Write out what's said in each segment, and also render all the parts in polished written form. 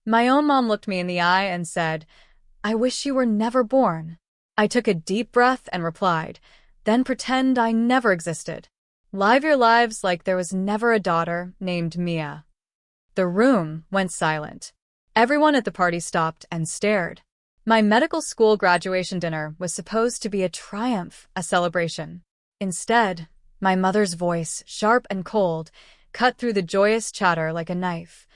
My own mom looked me in the eye and said, "I wish you were never born." I took a deep breath and replied, "Then pretend I never existed. Live your lives like there was never a daughter named Mia." The room went silent. Everyone at the party stopped and stared. My medical school graduation dinner was supposed to be a triumph, a celebration. Instead, my mother's voice, sharp and cold, cut through the joyous chatter like a knife.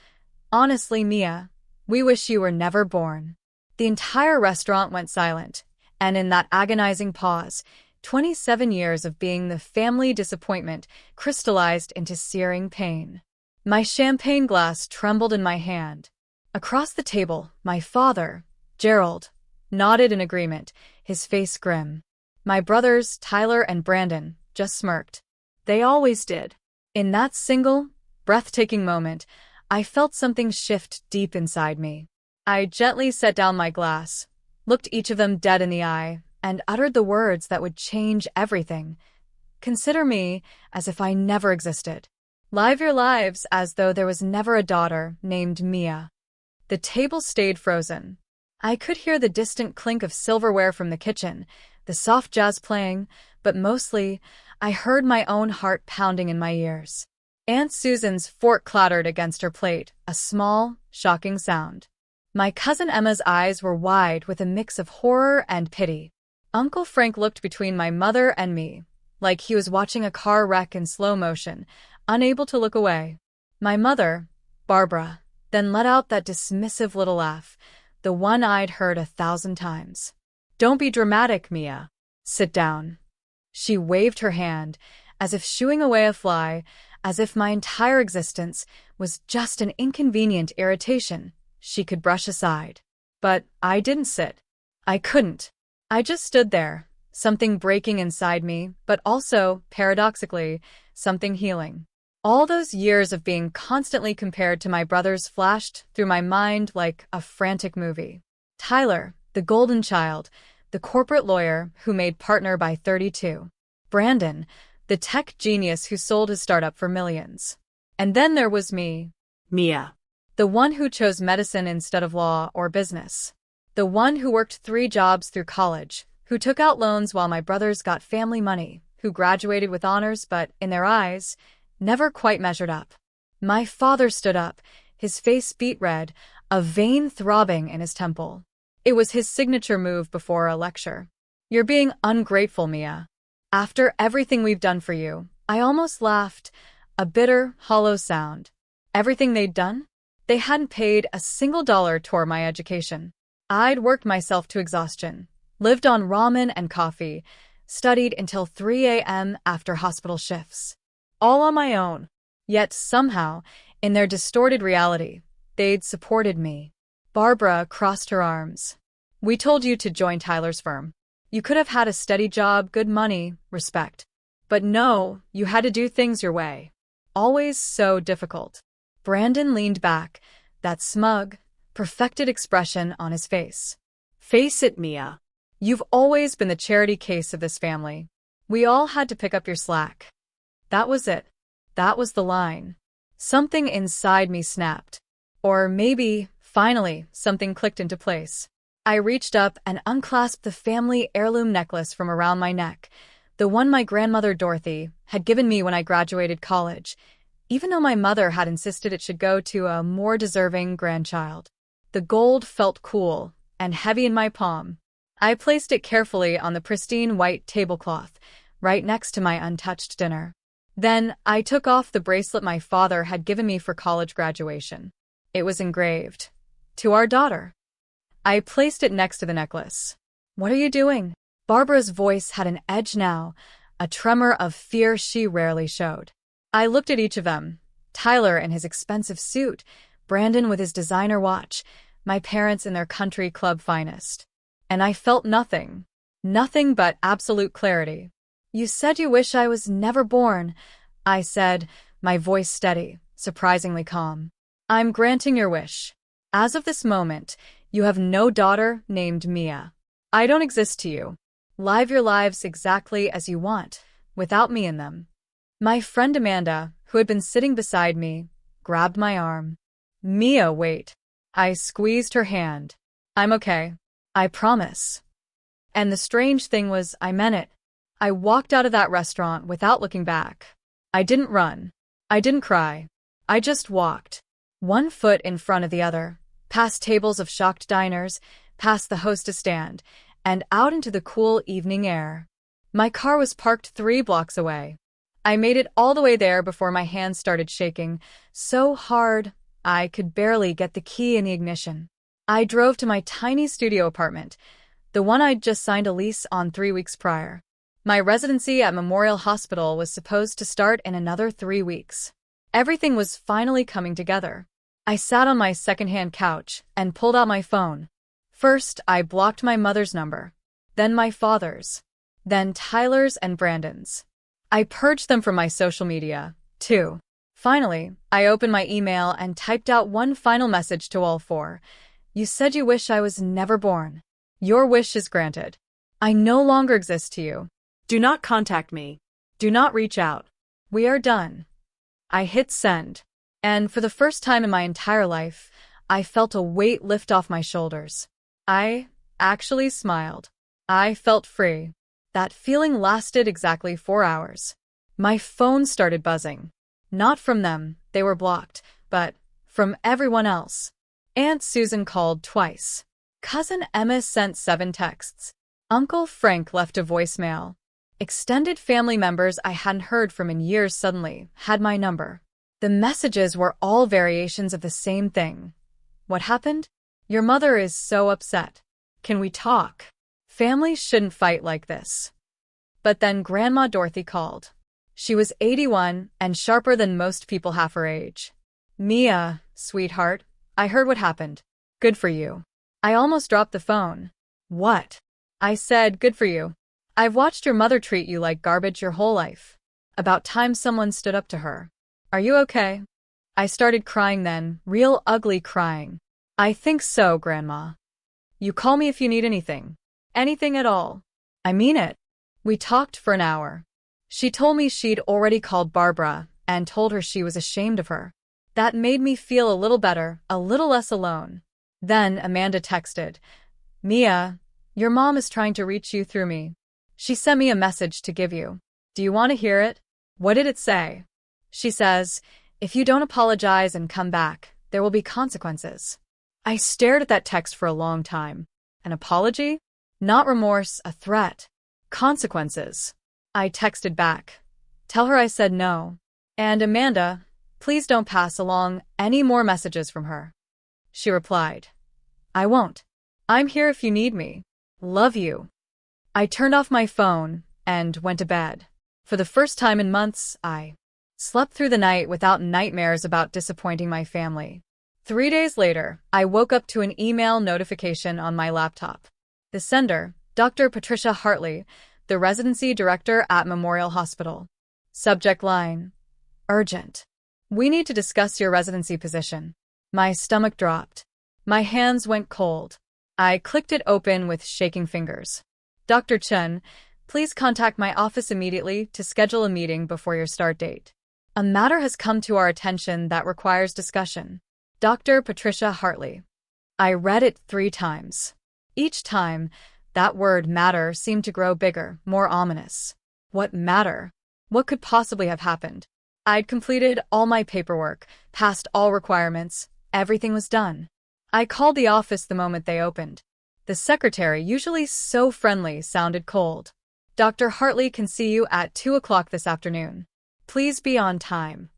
"Honestly, Mia, we wish you were never born." The entire restaurant went silent, and in that agonizing pause, 27 years of being the family disappointment crystallized into searing pain. My champagne glass trembled in my hand. Across the table, my father, Gerald, nodded in agreement, his face grim. My brothers, Tyler and Brandon, just smirked. They always did. In that single, breathtaking moment, I felt something shift deep inside me. I gently set down my glass, looked each of them dead in the eye, and uttered the words that would change everything. "Consider me as if I never existed. Live your lives as though there was never a daughter named Mia." The table stayed frozen. I could hear the distant clink of silverware from the kitchen, the soft jazz playing, but mostly, I heard my own heart pounding in my ears. Aunt Susan's fork clattered against her plate, a small, shocking sound. My cousin Emma's eyes were wide with a mix of horror and pity. Uncle Frank looked between my mother and me, like he was watching a car wreck in slow motion, unable to look away. My mother, Barbara, then let out that dismissive little laugh, the one I'd heard 1,000 times. "Don't be dramatic, Mia. Sit down." She waved her hand, as if shooing away a fly, as if my entire existence was just an inconvenient irritation she could brush aside. But I didn't sit. I couldn't. I just stood there, something breaking inside me, but also, paradoxically, something healing. All those years of being constantly compared to my brothers flashed through my mind like a frantic movie. Tyler, the golden child, the corporate lawyer who made partner by 32. Brandon, the tech genius who sold his startup for millions. And then there was me, Mia. the one who chose medicine instead of law or business. The one who worked 3 jobs through college, who took out loans while my brothers got family money, who graduated with honors but, in their eyes, never quite measured up. My father stood up, his face beet red, a vein throbbing in his temple. It was his signature move before a lecture. "You're being ungrateful, Mia. After everything we've done for you," I almost laughed, a bitter, hollow sound. Everything they'd done? They hadn't paid a single dollar toward my education. I'd worked myself to exhaustion, lived on ramen and coffee, studied until 3 a.m. after hospital shifts. All on my own. Yet somehow, in their distorted reality, they'd supported me. Barbara crossed her arms. "We told you to join Tyler's firm. You could have had a steady job, good money, respect. But no, you had to do things your way. Always so difficult." Brandon leaned back, that smug, perfected expression on his face. "Face it, Mia. "You've always been the charity case of this family. We all had to pick up your slack." That was it. That was the line. Something inside me snapped. Or maybe, finally, something clicked into place. I reached up and unclasped the family heirloom necklace from around my neck, the one my grandmother Dorothy had given me when I graduated college, even though my mother had insisted it should go to a more deserving grandchild. The gold felt cool and heavy in my palm. I placed it carefully on the pristine white tablecloth, right next to my untouched dinner. Then I took off the bracelet my father had given me for college graduation. It was engraved, "To our daughter." I placed it next to the necklace. "What are you doing?" Barbara's voice had an edge now, a tremor of fear she rarely showed. I looked at each of them, Tyler in his expensive suit, Brandon with his designer watch, my parents in their country club finest. And I felt nothing. Nothing but absolute clarity. "You said you wish I was never born," I said, my voice steady, surprisingly calm. "I'm granting your wish. As of this moment, you have no daughter named Mia. I don't exist to you. Live your lives exactly as you want, without me in them." My friend Amanda, who had been sitting beside me, grabbed my arm. "Mia, wait." I squeezed her hand. I'm okay. I promise. And the strange thing was, I meant it. I walked out of that restaurant without looking back. I didn't run. I didn't cry. I just walked. One foot in front of the other, past tables of shocked diners, past the hostess stand, and out into the cool evening air. My car was parked 3 blocks away. I made it all the way there before my hands started shaking, so hard I could barely get the key in the ignition. I drove to my tiny studio apartment, the one I'd just signed a lease on 3 weeks prior. My residency at Memorial Hospital was supposed to start in another 3 weeks. Everything was finally coming together. I sat on my secondhand couch and pulled out my phone. First, I blocked my mother's number, then my father's, then Tyler's and Brandon's. I purged them from my social media, too. Finally, I opened my email and typed out one final message to all 4. You said you wish I was never born. Your wish is granted. I no longer exist to you. Do not contact me. Do not reach out. We are done. I hit send, and for the first time in my entire life, I felt a weight lift off my shoulders. I actually smiled. I felt free. That feeling lasted exactly 4 hours. My phone started buzzing. Not from them, they were blocked, but from everyone else. Aunt Susan called twice. Cousin Emma sent 7 texts. Uncle Frank left a voicemail. Extended family members I hadn't heard from in years suddenly had my number. The messages were all variations of the same thing. What happened? Your mother is so upset. Can we talk? Families shouldn't fight like this. But then Grandma Dorothy called. She was 81 and sharper than most people half her age. Mia, sweetheart, I heard what happened. Good for you. I almost dropped the phone. What? I said, good for you. I've watched your mother treat you like garbage your whole life. About time someone stood up to her. Are you okay? I started crying then, real ugly crying. I think so, Grandma. You call me if you need anything. Anything at all. I mean it. We talked for an hour. She told me she'd already called Barbara and told her she was ashamed of her. That made me feel a little better, a little less alone. Then Amanda texted, Mia, your mom is trying to reach you through me. She sent me a message to give you. Do you want to hear it? What did it say? She says, if you don't apologize and come back, there will be consequences. I stared at that text for a long time. An apology? Not remorse, a threat. Consequences. I texted back. Tell her I said no. And Amanda, please don't pass along any more messages from her. She replied, I won't. I'm here if you need me. Love you. I turned off my phone and went to bed. For the first time in months, I slept through the night without nightmares about disappointing my family. 3 days later, I woke up to an email notification on my laptop. The sender, Dr. Patricia Hartley, the residency director at Memorial Hospital. Subject line, urgent. We need to discuss your residency position. My stomach dropped. My hands went cold. I clicked it open with shaking fingers. Dr. Chen, please contact my office immediately to schedule a meeting before your start date. A matter has come to our attention that requires discussion. Dr. Patricia Hartley. I read it 3 times. Each time, that word matter seemed to grow bigger, more ominous. What matter? What could possibly have happened? I'd completed all my paperwork, passed all requirements, everything was done. I called the office the moment they opened. The secretary, usually so friendly, sounded cold. Dr. Hartley can see you at 2 o'clock this afternoon. Please be on time.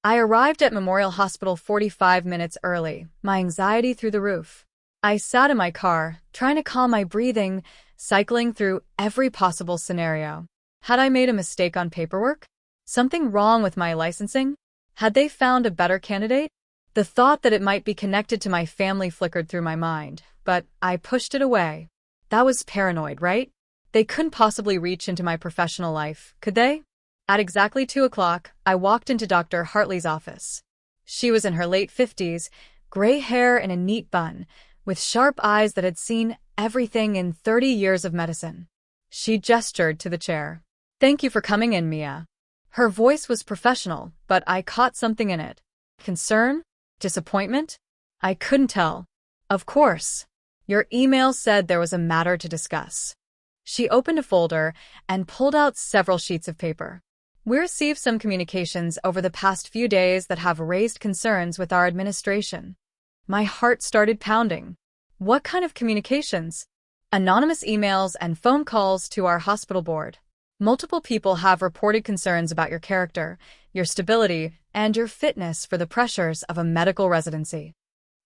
I arrived at Memorial Hospital 45 minutes early, my anxiety through the roof. I sat in my car, trying to calm my breathing, cycling through every possible scenario. Had I made a mistake on paperwork? Something wrong with my licensing? Had they found a better candidate? The thought that it might be connected to my family flickered through my mind, but I pushed it away. That was paranoid, right? They couldn't possibly reach into my professional life, could they? At exactly 2 o'clock, I walked into Dr. Hartley's office. She was in her late 50s, gray hair in a neat bun, with sharp eyes that had seen everything in 30 years of medicine. She gestured to the chair. Thank you for coming in, Mia. Her voice was professional, but I caught something in it. Concern? Disappointment? I couldn't tell. Of course. Your email said there was a matter to discuss. She opened a folder and pulled out several sheets of paper. We received some communications over the past few days that have raised concerns with our administration. My heart started pounding. What kind of communications? Anonymous emails and phone calls to our hospital board. Multiple people have reported concerns about your character, your stability, and your fitness for the pressures of a medical residency.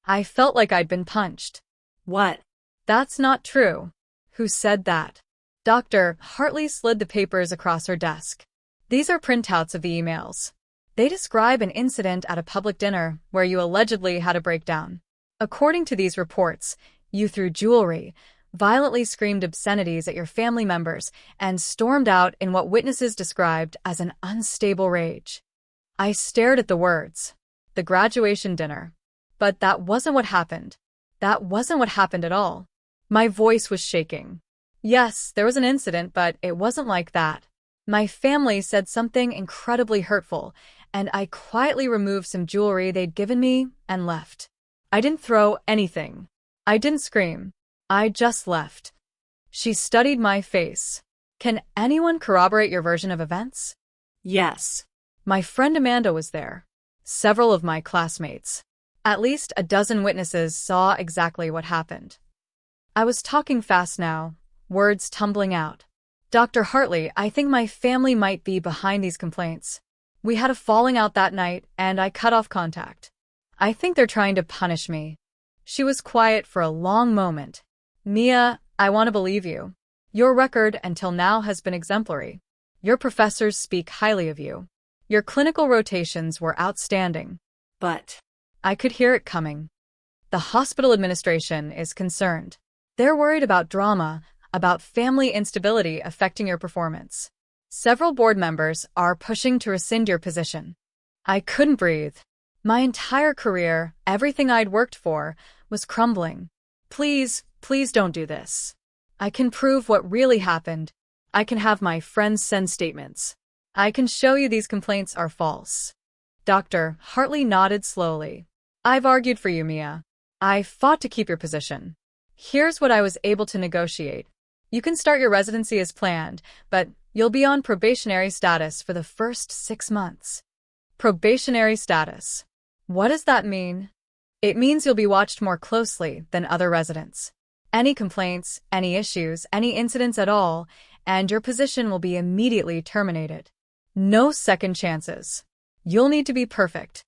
I felt like I'd been punched. What? That's not true. Who said that? Dr. Hartley slid the papers across her desk. These are printouts of the emails. They describe an incident at a public dinner where you allegedly had a breakdown. According to these reports, you threw jewelry, violently screamed obscenities at your family members, and stormed out in what witnesses described as an unstable rage. I stared at the words. The graduation dinner. But that wasn't what happened. That wasn't what happened at all. My voice was shaking. Yes, there was an incident, but it wasn't like that. My family said something incredibly hurtful, and I quietly removed some jewelry they'd given me and left. I didn't throw anything. I didn't scream. I just left. She studied my face. Can anyone corroborate your version of events? Yes. My friend Amanda was there. Several of my classmates. At least a dozen witnesses saw exactly what happened. I was talking fast now, words tumbling out. Dr. Hartley, I think my family might be behind these complaints. We had a falling out that night, and I cut off contact. I think they're trying to punish me. She was quiet for a long moment. Mia, I want to believe you. Your record until now has been exemplary. Your professors speak highly of you. Your clinical rotations were outstanding. But I could hear it coming. The hospital administration is concerned. They're worried about drama, about family instability affecting your performance. Several board members are pushing to rescind your position. I couldn't breathe. My entire career, everything I'd worked for, was crumbling. Please, please don't do this. I can prove what really happened. I can have my friends send statements. I can show you these complaints are false. Dr. Hartley nodded slowly. I've argued for you, Mia. I fought to keep your position. Here's what I was able to negotiate. You can start your residency as planned, but you'll be on probationary status for the first 6 months. Probationary status. What does that mean? It means you'll be watched more closely than other residents. Any complaints, any issues, any incidents at all, and your position will be immediately terminated. No second chances. You'll need to be perfect.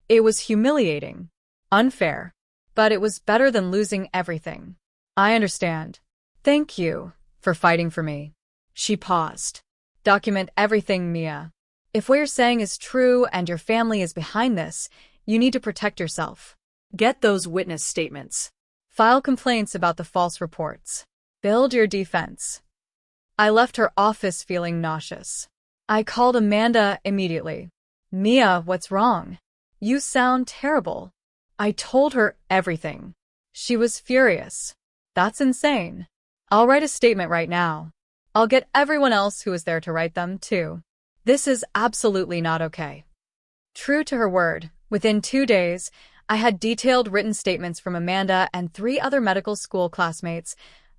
It was humiliating, unfair, but it was better than losing everything. I understand. Thank you for fighting for me. She paused. Document everything, Mia. If what you're saying is true and your family is behind this, you need to protect yourself. get those witness statements. File complaints about the false reports. Build your defense. I left her office feeling nauseous. I called Amanda immediately. Mia, what's wrong? You sound terrible. I told her everything. She was furious. That's insane. I'll write a statement right now. I'll get everyone else who was there to write them, too. This is absolutely not okay. True to her word, within 2 days, I had detailed written statements from Amanda and 3 other medical school classmates,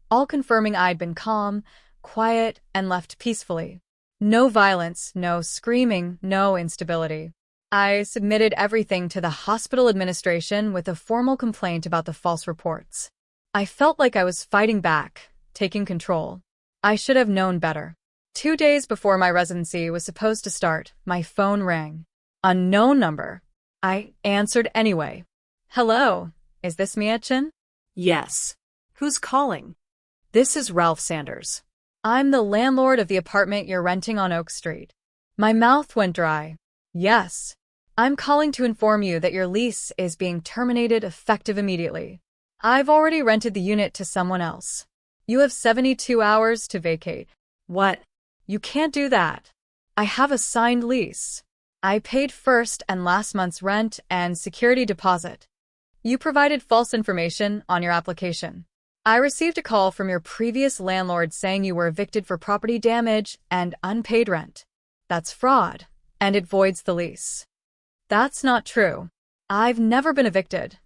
all confirming I'd been calm, quiet, and left peacefully. No violence, no screaming, no instability. I submitted everything to the hospital administration with a formal complaint about the false reports. I felt like I was fighting back, taking control. I should have known better. 2 days before my residency was supposed to start, my phone rang. Unknown number. I answered anyway. Hello, is this Mia-chan? Yes. Who's calling? This is Ralph Sanders. I'm the landlord of the apartment you're renting on Oak Street. My mouth went dry. Yes. I'm calling to inform you that your lease is being terminated effective immediately. I've already rented the unit to someone else. You have 72 hours to vacate. What? You can't do that. I have a signed lease. I paid first and last month's rent and security deposit. You provided false information on your application. I received a call from your previous landlord saying you were evicted for property damage and unpaid rent. That's fraud, and it voids the lease. That's not true. I've never been evicted.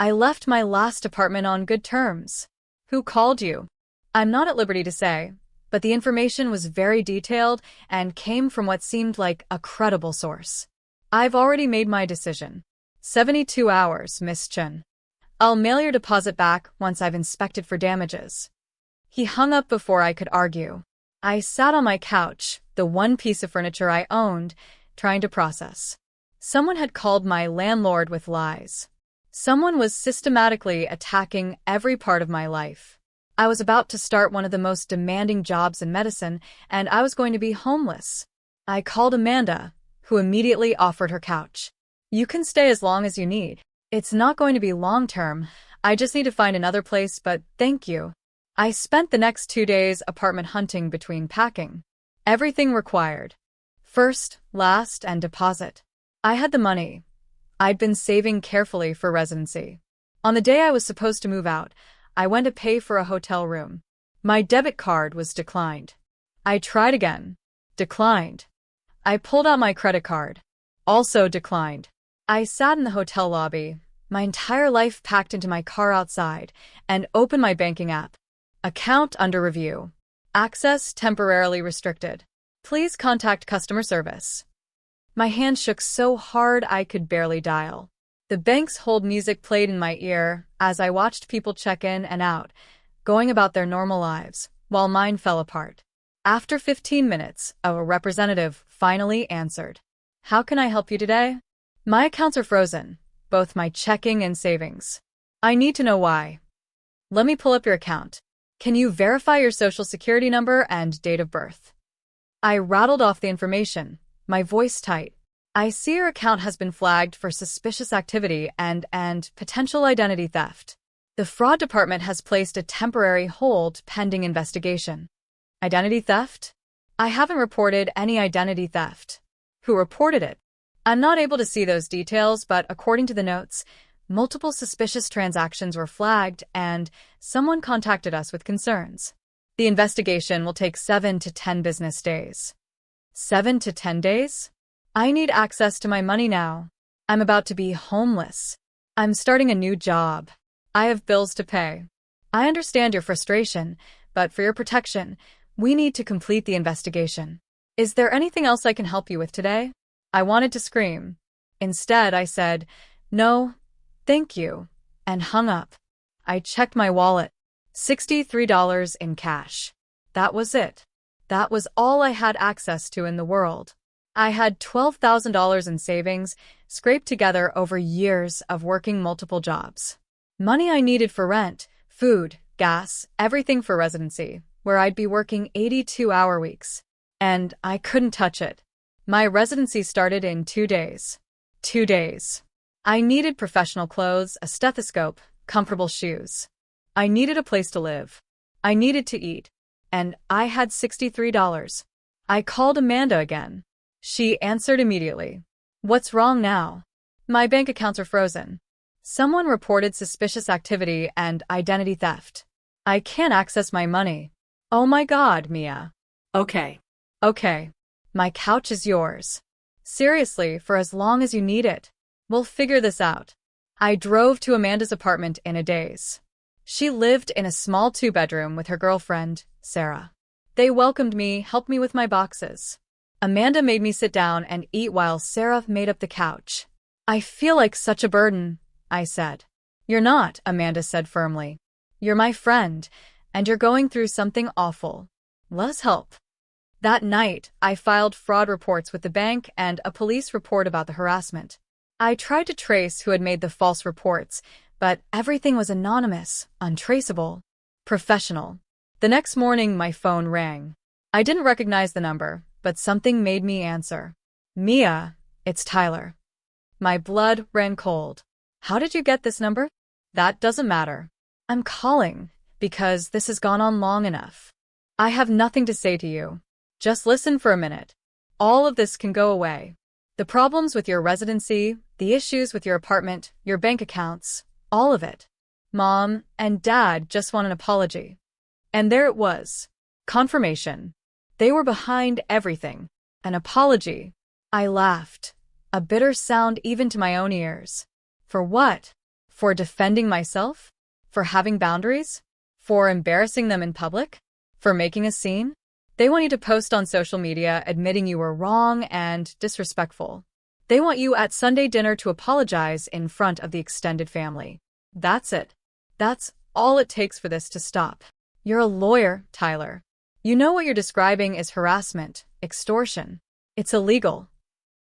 I left my last apartment on good terms. Who called you? I'm not at liberty to say, but the information was very detailed and came from what seemed like a credible source. I've already made my decision. 72 hours, Miss Chen. I'll mail your deposit back once I've inspected for damages. He hung up before I could argue. I sat on my couch, the one piece of furniture I owned, trying to process. Someone had called my landlord with lies. Someone was systematically attacking every part of my life. I was about to start one of the most demanding jobs in medicine, and I was going to be homeless. I called Amanda, who immediately offered her couch. You can stay as long as you need. It's not going to be long-term. I just need to find another place, but thank you. I spent the next 2 days apartment hunting between packing. Everything required. First, last, and deposit. I had the money. I'd been saving carefully for residency. On the day I was supposed to move out, I went to pay for a hotel room. My debit card was declined. I tried again. Declined. I pulled out my credit card. Also declined. I sat in the hotel lobby, my entire life packed into my car outside, and opened my banking app. Account under review. Access temporarily restricted. Please contact customer service. My hand shook so hard I could barely dial. The bank's hold music played in my ear as I watched people check in and out, going about their normal lives, while mine fell apart. After 15 minutes, a representative finally answered. How can I help you today? My accounts are frozen, both my checking and savings. I need to know why. Let me pull up your account. Can you verify your social security number and date of birth? I rattled off the information, my voice tight. I see your account has been flagged for suspicious activity and potential identity theft. The fraud department has placed a temporary hold pending investigation. Identity theft? I haven't reported any identity theft. Who reported it? I'm not able to see those details, but according to the notes, multiple suspicious transactions were flagged and someone contacted us with concerns. The investigation will take 7 to 10 business days. 7 to 10 days? I need access to my money now. I'm about to be homeless. I'm starting a new job. I have bills to pay. I understand your frustration, but for your protection, we need to complete the investigation. Is there anything else I can help you with today? I wanted to scream. Instead, I said, no, thank you, and hung up. I checked my wallet. $63 in cash. That was it. That was all I had access to in the world. I had $12,000 in savings, scraped together over years of working multiple jobs. Money I needed for rent, food, gas, everything for residency, where I'd be working 82-hour weeks. And I couldn't touch it. My residency started in 2 days. 2 days. I needed professional clothes, a stethoscope, comfortable shoes. I needed a place to live. I needed to eat. And I had $63. I called Amanda again. She answered immediately. What's wrong now? My bank accounts are frozen. Someone reported suspicious activity and identity theft. I can't access my money. Oh my God, Mia. Okay. Okay. My couch is yours. Seriously, for as long as you need it. We'll figure this out. I drove to Amanda's apartment in a daze. She lived in a small 2-bedroom with her girlfriend, Sarah. They welcomed me, helped me with my boxes. Amanda made me sit down and eat while Sarah made up the couch. I feel like such a burden, I said. You're not, Amanda said firmly. You're my friend, and you're going through something awful. Let us help. That night, I filed fraud reports with the bank and a police report about the harassment. I tried to trace who had made the false reports, but everything was anonymous, untraceable, professional. The next morning, my phone rang. I didn't recognize the number, but something made me answer. Mia, it's Tyler. My blood ran cold. How did you get this number? That doesn't matter. I'm calling because this has gone on long enough. I have nothing to say to you. Just listen for a minute. All of this can go away. The problems with your residency, the issues with your apartment, your bank accounts, all of it. Mom and Dad just want an apology. And there it was. Confirmation. They were behind everything. An apology. I laughed. A bitter sound even to my own ears. For what? For defending myself? For having boundaries? For embarrassing them in public? For making a scene? They want you to post on social media admitting you were wrong and disrespectful. They want you at Sunday dinner to apologize in front of the extended family. That's it. That's all it takes for this to stop. You're a lawyer, Tyler. You know what you're describing is harassment, extortion. It's illegal.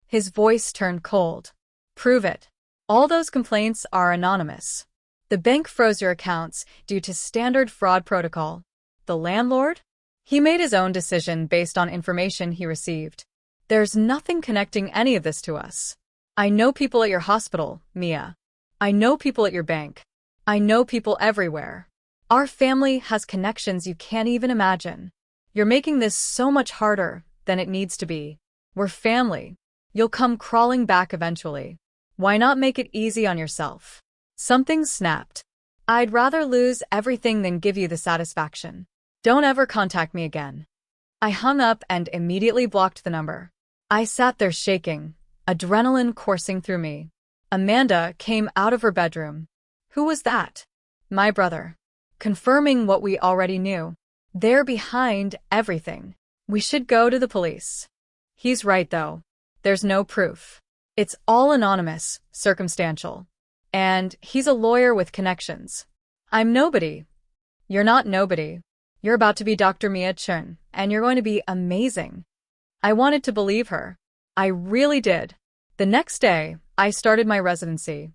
His voice turned cold. Prove it. All those complaints are anonymous. The bank froze your accounts due to standard fraud protocol. The landlord? He made his own decision based on information he received. There's nothing connecting any of this to us. I know people at your hospital, Mia. I know people at your bank. I know people everywhere. Our family has connections you can't even imagine. You're making this so much harder than it needs to be. We're family. You'll come crawling back eventually. Why not make it easy on yourself? Something snapped. I'd rather lose everything than give you the satisfaction. Don't ever contact me again. I hung up and immediately blocked the number. I sat there shaking, adrenaline coursing through me. Amanda came out of her bedroom. Who was that? My brother. Confirming what we already knew. They're behind everything. We should go to the police. He's right, though. There's no proof. It's all anonymous, circumstantial. And he's a lawyer with connections. I'm nobody. You're not nobody. You're about to be Dr. Mia Chun, and you're going to be amazing. I wanted to believe her. I really did. The next day, I started my residency.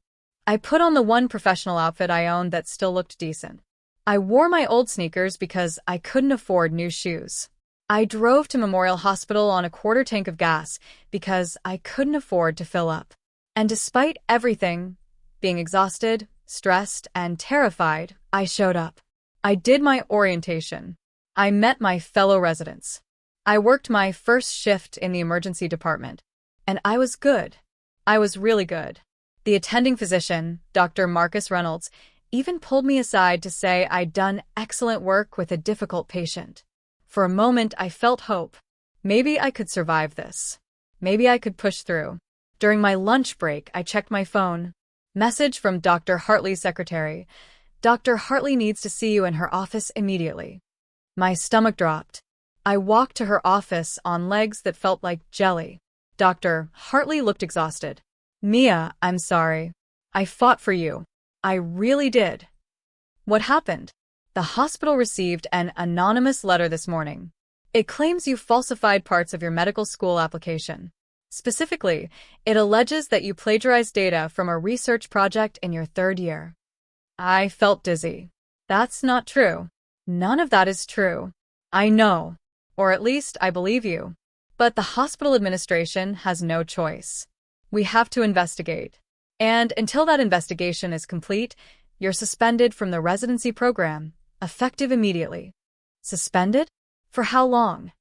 I put on the one professional outfit I owned that still looked decent. I wore my old sneakers because I couldn't afford new shoes. I drove to Memorial Hospital on a quarter tank of gas because I couldn't afford to fill up. And despite everything, being exhausted, stressed, and terrified, I showed up. I did my orientation. I met my fellow residents. I worked my first shift in the emergency department. And I was good. I was really good. The attending physician, Dr. Marcus Reynolds, even pulled me aside to say I'd done excellent work with a difficult patient. For a moment, I felt hope. Maybe I could survive this. Maybe I could push through. During my lunch break, I checked my phone. Message from Dr. Hartley's secretary. Dr. Hartley needs to see you in her office immediately. My stomach dropped. I walked to her office on legs that felt like jelly. Dr. Hartley looked exhausted. Mia, I'm sorry. I fought for you. I really did. What happened? The hospital received an anonymous letter this morning. It claims you falsified parts of your medical school application. Specifically, it alleges that you plagiarized data from a research project in your third year. I felt dizzy. That's not true. None of that is true. I know, or at least I believe you. But the hospital administration has no choice. We have to investigate. And until that investigation is complete, you're suspended from the residency program, effective immediately. Suspended? For how long?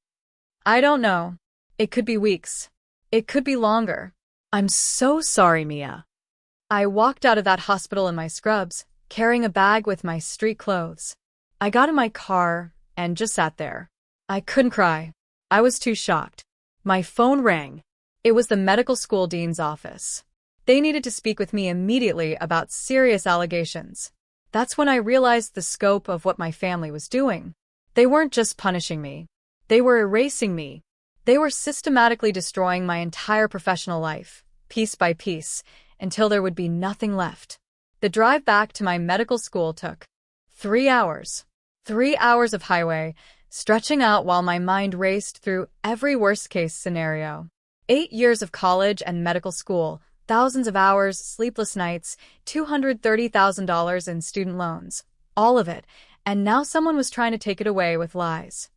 I don't know. It could be weeks. It could be longer. I'm so sorry, Mia. I walked out of that hospital in my scrubs, carrying a bag with my street clothes. I got in my car and just sat there. I couldn't cry. I was too shocked. My phone rang. It was the medical school dean's office. They needed to speak with me immediately about serious allegations. That's when I realized the scope of what my family was doing. They weren't just punishing me. They were erasing me. They were systematically destroying my entire professional life, piece by piece, until there would be nothing left. The drive back to my medical school took 3 hours. 3 hours of highway, stretching out while my mind raced through every worst-case scenario. 8 years of college and medical school, thousands of hours, sleepless nights, $230,000 in student loans. All of it, and now someone was trying to take it away with lies.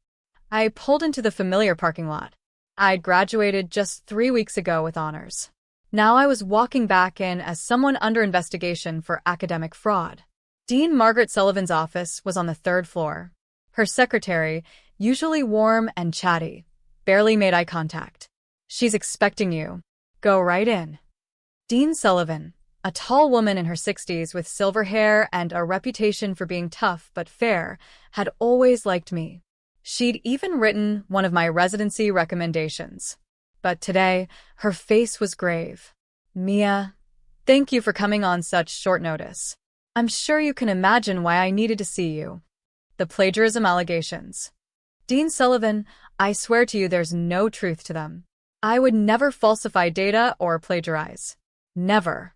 I pulled into the familiar parking lot. I'd graduated just 3 weeks ago with honors. Now I was walking back in as someone under investigation for academic fraud. Dean Margaret Sullivan's office was on the 3rd floor. Her secretary, usually warm and chatty, barely made eye contact. She's expecting you. Go right in. Dean Sullivan, a tall woman in her 60s with silver hair and a reputation for being tough but fair, had always liked me. She'd even written one of my residency recommendations. But today, her face was grave. Mia, Thank you for coming on such short notice. I'm sure you can imagine why I needed to see you. The plagiarism allegations. Dean Sullivan, I swear to you there's no truth to them. I would never falsify data or plagiarize. Never.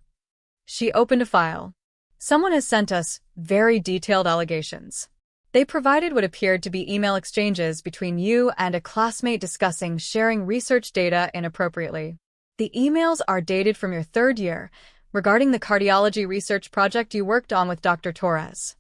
She opened a file. Someone has sent us very detailed allegations. They provided what appeared to be email exchanges between you and a classmate discussing sharing research data inappropriately. The emails are dated from your third year, regarding the cardiology research project you worked on with Dr. Torres.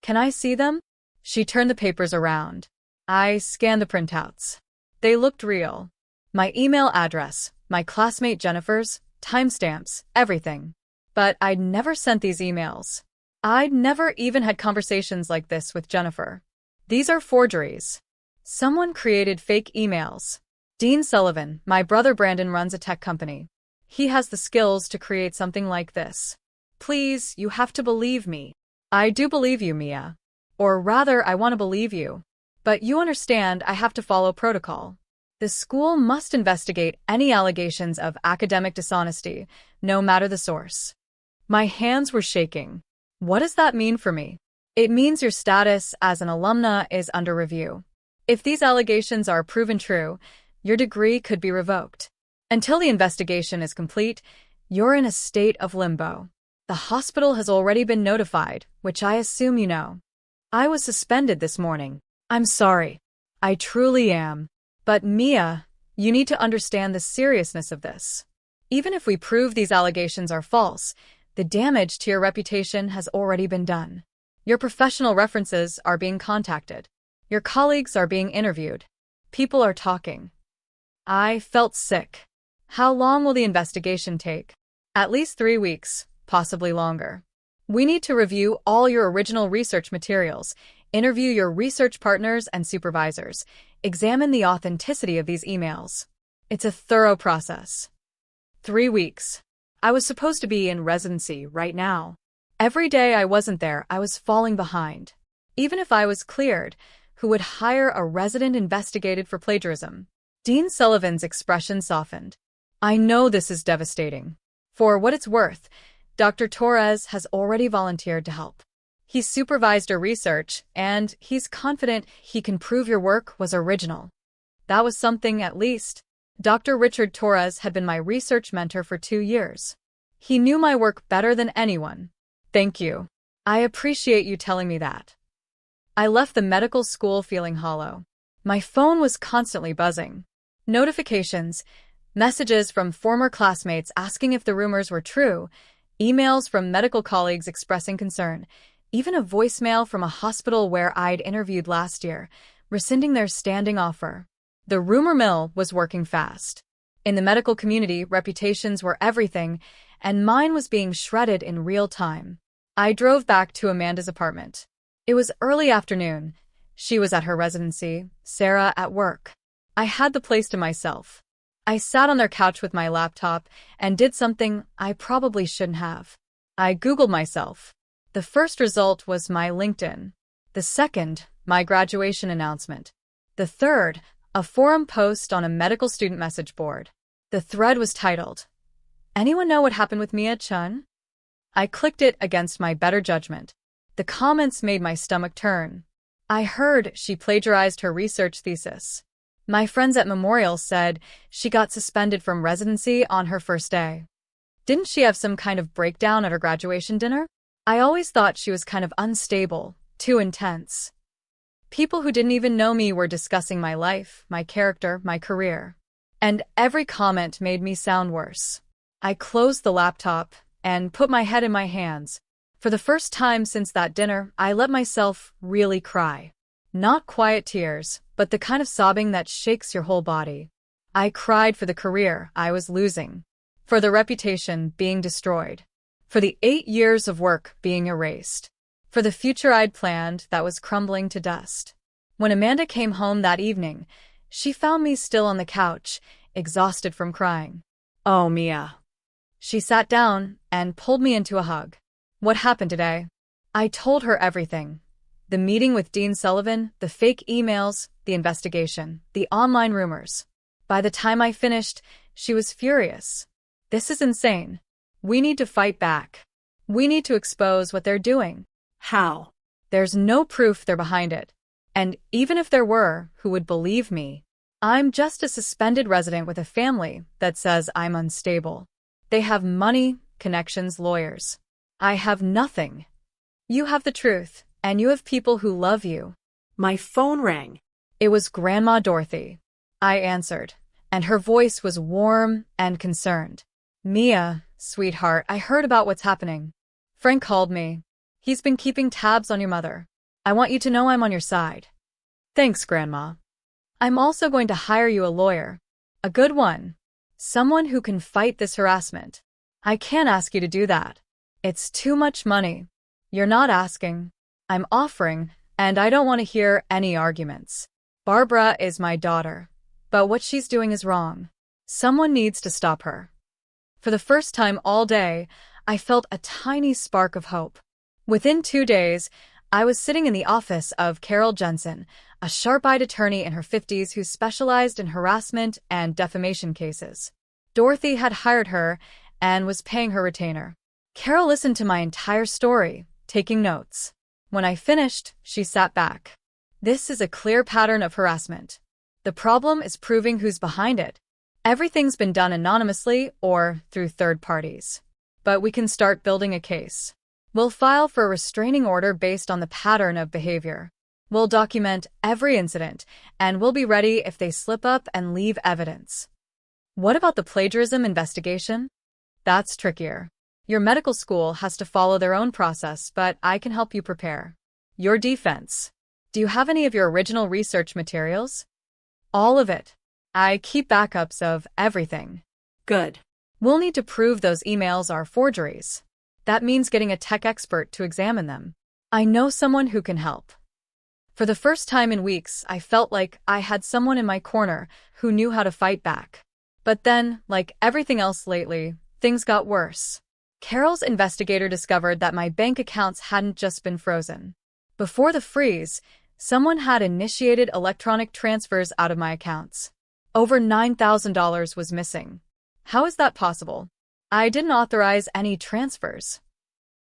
Can I see them? She turned the papers around. I scanned the printouts. They looked real. My email address, my classmate Jennifer's, timestamps, everything. But I'd never sent these emails. I'd never even had conversations like this with Jennifer. These are forgeries. Someone created fake emails. Dean Sullivan, my brother Brandon runs a tech company. He has the skills to create something like this. Please, you have to believe me. I do believe you, Mia. Or rather, I want to believe you. But you understand I have to follow protocol. The school must investigate any allegations of academic dishonesty, no matter the source. My hands were shaking. What does that mean for me? It means your status as an alumna is under review. If these allegations are proven true, your degree could be revoked. Until the investigation is complete, you're in a state of limbo. The hospital has already been notified, which I assume you know. I was suspended this morning. I'm sorry. I truly am. But Mia, you need to understand the seriousness of this. Even if we prove these allegations are false, the damage to your reputation has already been done. Your professional references are being contacted. Your colleagues are being interviewed. People are talking. I felt sick. How long will the investigation take? At least 3 weeks, possibly longer. We need to review all your original research materials, interview your research partners and supervisors, examine the authenticity of these emails. It's a thorough process. 3 weeks. I was supposed to be in residency right now. Every day I wasn't there, I was falling behind. Even if I was cleared, who would hire a resident investigated for plagiarism? Dean Sullivan's expression softened. I know this is devastating. For what it's worth, Dr. Torres has already volunteered to help. He supervised your research, and he's confident he can prove your work was original. That was something, at least. Dr. Richard Torres had been my research mentor for 2 years. He knew my work better than anyone. Thank you. I appreciate you telling me that. I left the medical school feeling hollow. My phone was constantly buzzing. Notifications, messages from former classmates asking if the rumors were true, emails from medical colleagues expressing concern, even a voicemail from a hospital where I'd interviewed last year, rescinding their standing offer. The rumor mill was working fast. In the medical community, reputations were everything, and mine was being shredded in real time. I drove back to Amanda's apartment. It was early afternoon. She was at her residency, Sarah at work. I had the place to myself. I sat on their couch with my laptop and did something I probably shouldn't have. I Googled myself. The first result was my LinkedIn. The second, my graduation announcement. The third, a forum post on a medical student message board. The thread was titled, "Anyone know what happened with Mia Chun?" I clicked it against my better judgment. The comments made my stomach turn. I heard she plagiarized her research thesis. My friends at Memorial said she got suspended from residency on her first day. Didn't she have some kind of breakdown at her graduation dinner? I always thought she was kind of unstable, too intense. People who didn't even know me were discussing my life, my character, my career. And every comment made me sound worse. I closed the laptop and put my head in my hands. For the first time since that dinner, I let myself really cry. Not quiet tears, but the kind of sobbing that shakes your whole body. I cried for the career I was losing, for the reputation being destroyed, for the 8 years of work being erased, for the future I'd planned that was crumbling to dust. When Amanda came home that evening, she found me still on the couch, exhausted from crying. "Oh, Mia." She sat down and pulled me into a hug. "What happened today?" I told her everything. The meeting with Dean Sullivan, the fake emails, the investigation, the online rumors. By the time I finished, she was furious. "This is insane. We need to fight back. We need to expose what they're doing. How? There's no proof they're behind it. And even if there were, who would believe me? I'm just a suspended resident with a family that says I'm unstable. They have money, connections, lawyers. I have nothing. You have the truth, and you have people who love you. My phone rang. It was Grandma Dorothy. I answered, and her voice was warm and concerned. Mia, sweetheart, I heard about what's happening. Frank called me. He's been keeping tabs on your mother. I want you to know I'm on your side. Thanks, Grandma. I'm also going to hire you a lawyer. A good one. Someone who can fight this harassment. I can't ask you to do that. It's too much money. You're not asking. I'm offering, and I don't want to hear any arguments. Barbara is my daughter, but what she's doing is wrong. Someone needs to stop her. For the first time all day, I felt a tiny spark of hope. Within 2 days, I was sitting in the office of Carol Jensen, a sharp-eyed attorney in her 50s who specialized in harassment and defamation cases. Dorothy had hired her and was paying her retainer. Carol listened to my entire story, taking notes. When I finished, she sat back. This is a clear pattern of harassment. The problem is proving who's behind it. Everything's been done anonymously or through third parties. But we can start building a case. We'll file for a restraining order based on the pattern of behavior. We'll document every incident, and we'll be ready if they slip up and leave evidence. What about the plagiarism investigation? That's trickier. Your medical school has to follow their own process, but I can help you prepare. Your defense. Do you have any of your original research materials? All of it. I keep backups of everything. Good. We'll need to prove those emails are forgeries. That means getting a tech expert to examine them. I know someone who can help. For the first time in weeks, I felt like I had someone in my corner who knew how to fight back. But then, like everything else lately, things got worse. Carol's investigator discovered that my bank accounts hadn't just been frozen. Before the freeze, someone had initiated electronic transfers out of my accounts. Over $9,000 was missing. How is that possible? I didn't authorize any transfers.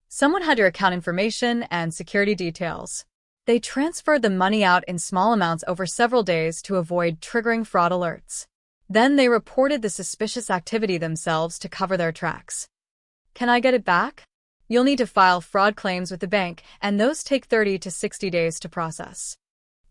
Someone had your account information and security details. They transferred the money out in small amounts over several days to avoid triggering fraud alerts. Then they reported the suspicious activity themselves to cover their tracks. Can I get it back? You'll need to file fraud claims with the bank, and those take 30 to 60 days to process.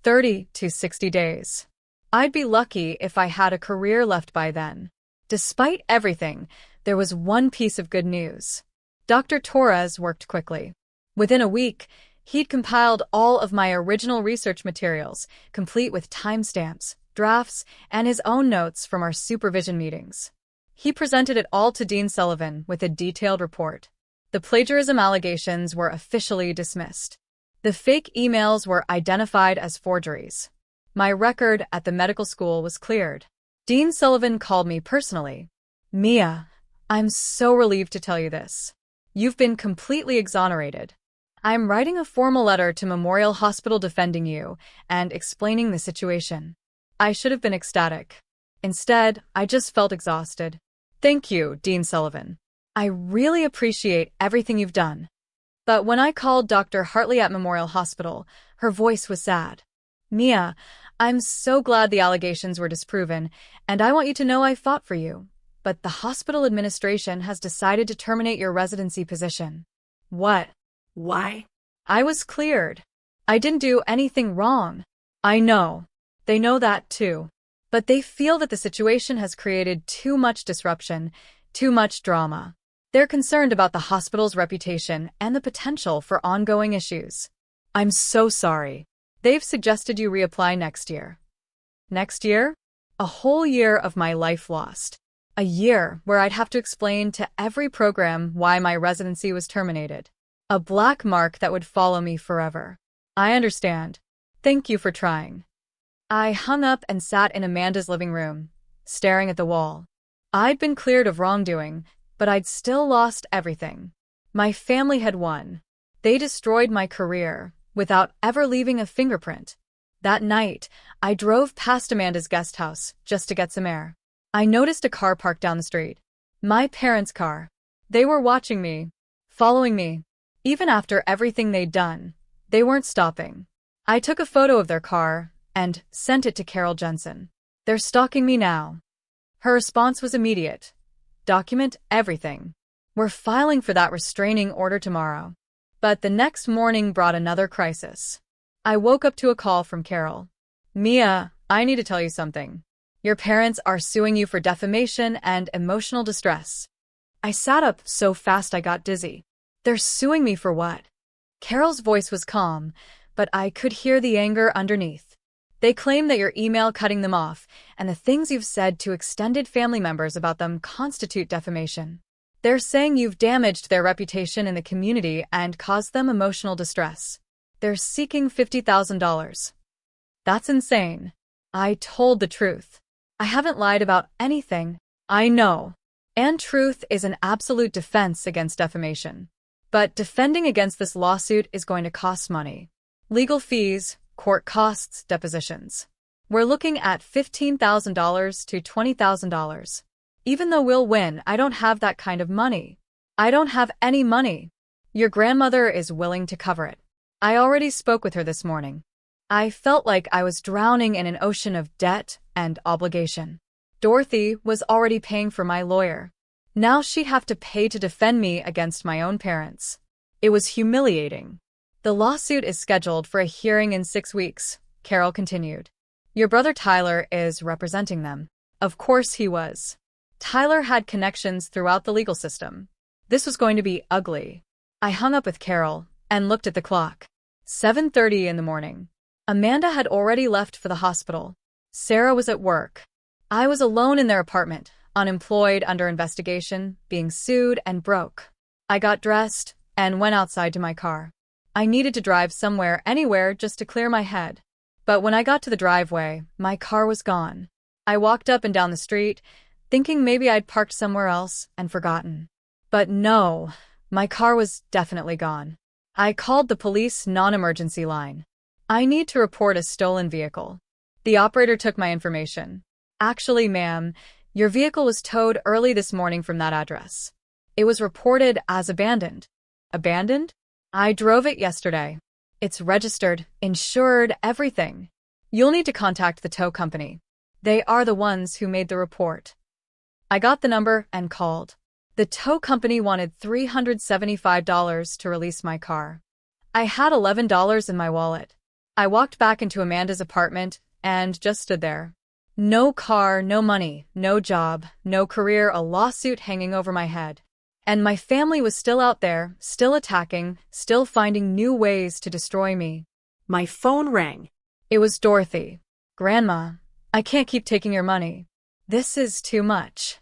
30 to 60 days. I'd be lucky if I had a career left by then. Despite everything, there was one piece of good news. Dr. Torres worked quickly. Within a week, he'd compiled all of my original research materials, complete with timestamps, drafts, and his own notes from our supervision meetings. He presented it all to Dean Sullivan with a detailed report. The plagiarism allegations were officially dismissed. The fake emails were identified as forgeries. My record at the medical school was cleared. Dean Sullivan called me personally. Mia, I'm so relieved to tell you this. You've been completely exonerated. I'm writing a formal letter to Memorial Hospital defending you and explaining the situation. I should have been ecstatic. Instead, I just felt exhausted. Thank you, Dean Sullivan. I really appreciate everything you've done. But when I called Dr. Hartley at Memorial Hospital, her voice was sad. Mia, I'm so glad the allegations were disproven, and I want you to know I fought for you. But the hospital administration has decided to terminate your residency position. What? Why? I was cleared. I didn't do anything wrong. I know. They know that too. But they feel that the situation has created too much disruption, too much drama. They're concerned about the hospital's reputation and the potential for ongoing issues. I'm so sorry. They've suggested you reapply next year. Next year? A whole year of my life lost. A year where I'd have to explain to every program why my residency was terminated. A black mark that would follow me forever. I understand. Thank you for trying. I hung up and sat in Amanda's living room, staring at the wall. I'd been cleared of wrongdoing, but I'd still lost everything. My family had won. They destroyed my career, without ever leaving a fingerprint. That night, I drove past Amanda's guest house just to get some air. I noticed a car parked down the street. My parents' car. They were watching me, following me. Even after everything they'd done, they weren't stopping. I took a photo of their car and sent it to Carol Jensen. They're stalking me now. Her response was immediate. Document everything. We're filing for that restraining order tomorrow. But the next morning brought another crisis. I woke up to a call from Carol. Mia, I need to tell you something. Your parents are suing you for defamation and emotional distress. I sat up so fast I got dizzy. They're suing me for what? Carol's voice was calm, but I could hear the anger underneath. They claim that your email cutting them off and the things you've said to extended family members about them constitute defamation. They're saying you've damaged their reputation in the community and caused them emotional distress. They're seeking $50,000. That's insane. I told the truth. I haven't lied about anything. I know. And truth is an absolute defense against defamation. But defending against this lawsuit is going to cost money. Legal fees, court costs, depositions. We're looking at $15,000 to $20,000. Even though we'll win, I don't have that kind of money. I don't have any money. Your grandmother is willing to cover it. I already spoke with her this morning. I felt like I was drowning in an ocean of debt and obligation. Dorothy was already paying for my lawyer. Now she'd have to pay to defend me against my own parents. It was humiliating. The lawsuit is scheduled for a hearing in 6 weeks, Carol continued. Your brother Tyler is representing them. Of course he was. Tyler had connections throughout the legal system. This was going to be ugly. I hung up with Carol and looked at the clock. 7:30 in the morning. Amanda had already left for the hospital. Sarah was at work. I was alone in their apartment, unemployed, under investigation, being sued, and broke. I got dressed and went outside to my car. I needed to drive somewhere, anywhere, just to clear my head. But when I got to the driveway, my car was gone. I walked up and down the street, thinking maybe I'd parked somewhere else and forgotten. But no, my car was definitely gone. I called the police non-emergency line. I need to report a stolen vehicle. The operator took my information. Actually, ma'am, your vehicle was towed early this morning from that address. It was reported as abandoned. Abandoned? I drove it yesterday. It's registered, insured, everything. You'll need to contact the tow company. They are the ones who made the report. I got the number and called. The tow company wanted $375 to release my car. I had $11 in my wallet. I walked back into Amanda's apartment and just stood there. No car, no money, no job, no career, a lawsuit hanging over my head. And my family was still out there, still attacking, still finding new ways to destroy me. My phone rang. It was Dorothy. Grandma, I can't keep taking your money. This is too much.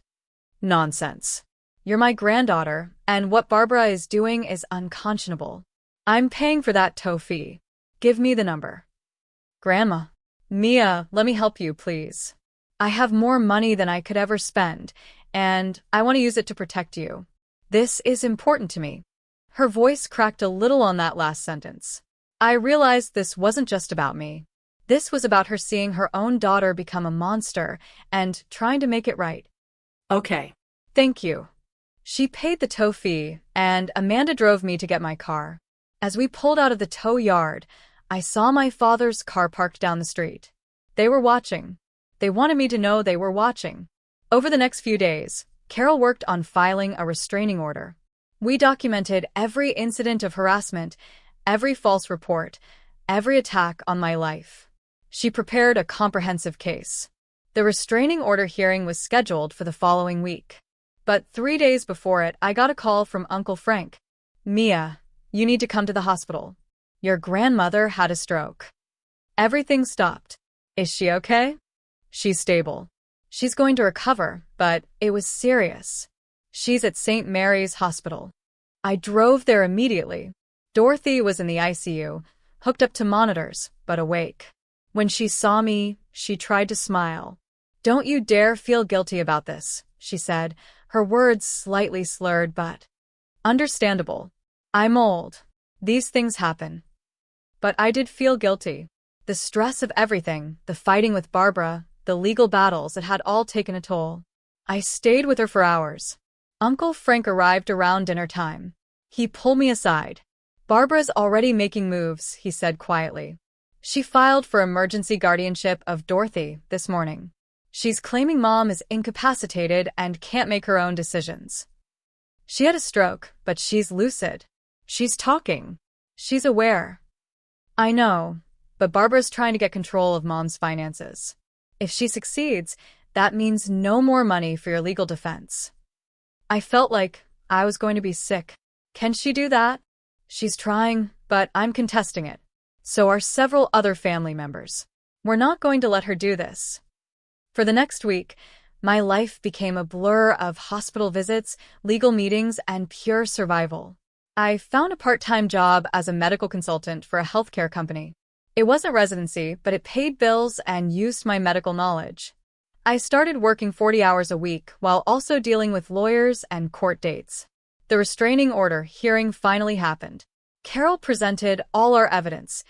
Nonsense. You're my granddaughter, and what Barbara is doing is unconscionable. I'm paying for that tow fee. Give me the number. Grandma. Mia, let me help you, please. I have more money than I could ever spend, and I want to use it to protect you. This is important to me. Her voice cracked a little on that last sentence. I realized this wasn't just about me. This was about her seeing her own daughter become a monster and trying to make it right. Okay. Thank you. She paid the tow fee, and Amanda drove me to get my car. As we pulled out of the tow yard, I saw my father's car parked down the street. They were watching. They wanted me to know they were watching. Over the next few days, Carol worked on filing a restraining order. We documented every incident of harassment, every false report, every attack on my life. She prepared a comprehensive case. The restraining order hearing was scheduled for the following week. But 3 days before it, I got a call from Uncle Frank. Mia, you need to come to the hospital. Your grandmother had a stroke. Everything stopped. Is she okay? She's stable. She's going to recover, but it was serious. She's at St. Mary's Hospital. I drove there immediately. Dorothy was in the ICU, hooked up to monitors, but awake. When she saw me, she tried to smile. Don't you dare feel guilty about this, she said, her words slightly slurred but understandable. I'm old. These things happen. But I did feel guilty. The stress of everything, the fighting with Barbara, the legal battles, it had all taken a toll. I stayed with her for hours. Uncle Frank arrived around dinner time. He pulled me aside. "Barbara's already making moves," he said quietly. "She filed for emergency guardianship of Dorothy this morning. She's claiming Mom is incapacitated and can't make her own decisions. She had a stroke, but she's lucid. She's talking. She's aware." "I know, but Barbara's trying to get control of Mom's finances. If she succeeds, that means no more money for your legal defense." I felt like I was going to be sick. Can she do that? She's trying, but I'm contesting it. So are several other family members. We're not going to let her do this. For the next week, my life became a blur of hospital visits, legal meetings, and pure survival. I found a part-time job as a medical consultant for a healthcare company. It wasn't residency, but it paid bills and used my medical knowledge. I started working 40 hours a week while also dealing with lawyers and court dates. The restraining order hearing finally happened. Carol presented all our evidence: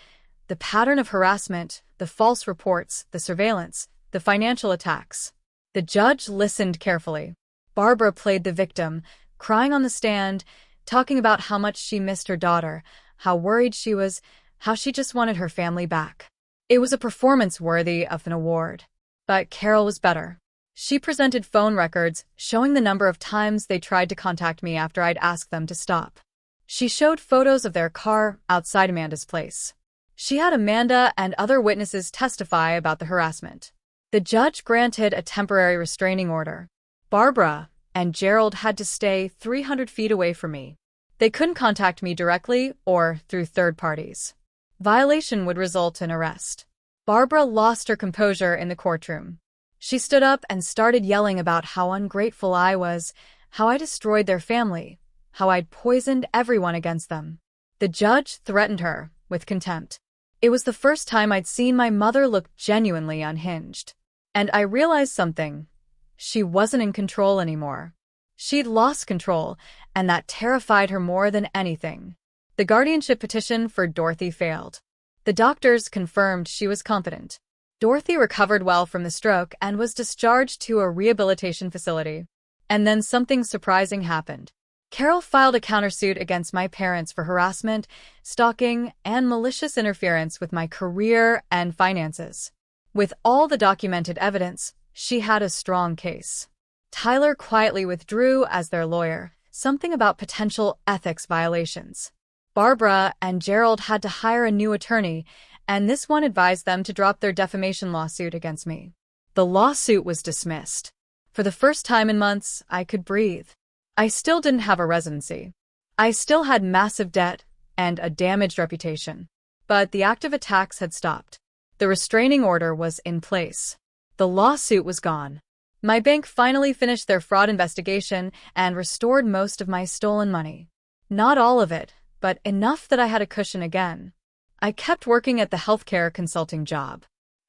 the pattern of harassment, the false reports, the surveillance, the financial attacks. The judge listened carefully. Barbara played the victim, crying on the stand, talking about how much she missed her daughter, how worried she was, how she just wanted her family back. It was a performance worthy of an award. But Carol was better. She presented phone records showing the number of times they tried to contact me after I'd asked them to stop. She showed photos of their car outside Amanda's place. She had Amanda and other witnesses testify about the harassment. The judge granted a temporary restraining order. Barbara and Gerald had to stay 300 feet away from me. They couldn't contact me directly or through third parties. Violation would result in arrest. Barbara lost her composure in the courtroom. She stood up and started yelling about how ungrateful I was, how I destroyed their family, how I'd poisoned everyone against them. The judge threatened her with contempt. It was the first time I'd seen my mother look genuinely unhinged. And I realized something. She wasn't in control anymore. She'd lost control, and that terrified her more than anything. The guardianship petition for Dorothy failed. The doctors confirmed she was competent. Dorothy recovered well from the stroke and was discharged to a rehabilitation facility. And then something surprising happened. Carol filed a countersuit against my parents for harassment, stalking, and malicious interference with my career and finances. With all the documented evidence, she had a strong case. Tyler quietly withdrew as their lawyer, something about potential ethics violations. Barbara and Gerald had to hire a new attorney, and this one advised them to drop their defamation lawsuit against me. The lawsuit was dismissed. For the first time in months, I could breathe. I still didn't have a residency. I still had massive debt and a damaged reputation. But the active attacks had stopped. The restraining order was in place. The lawsuit was gone. My bank finally finished their fraud investigation and restored most of my stolen money. Not all of it, but enough that I had a cushion again. I kept working at the healthcare consulting job.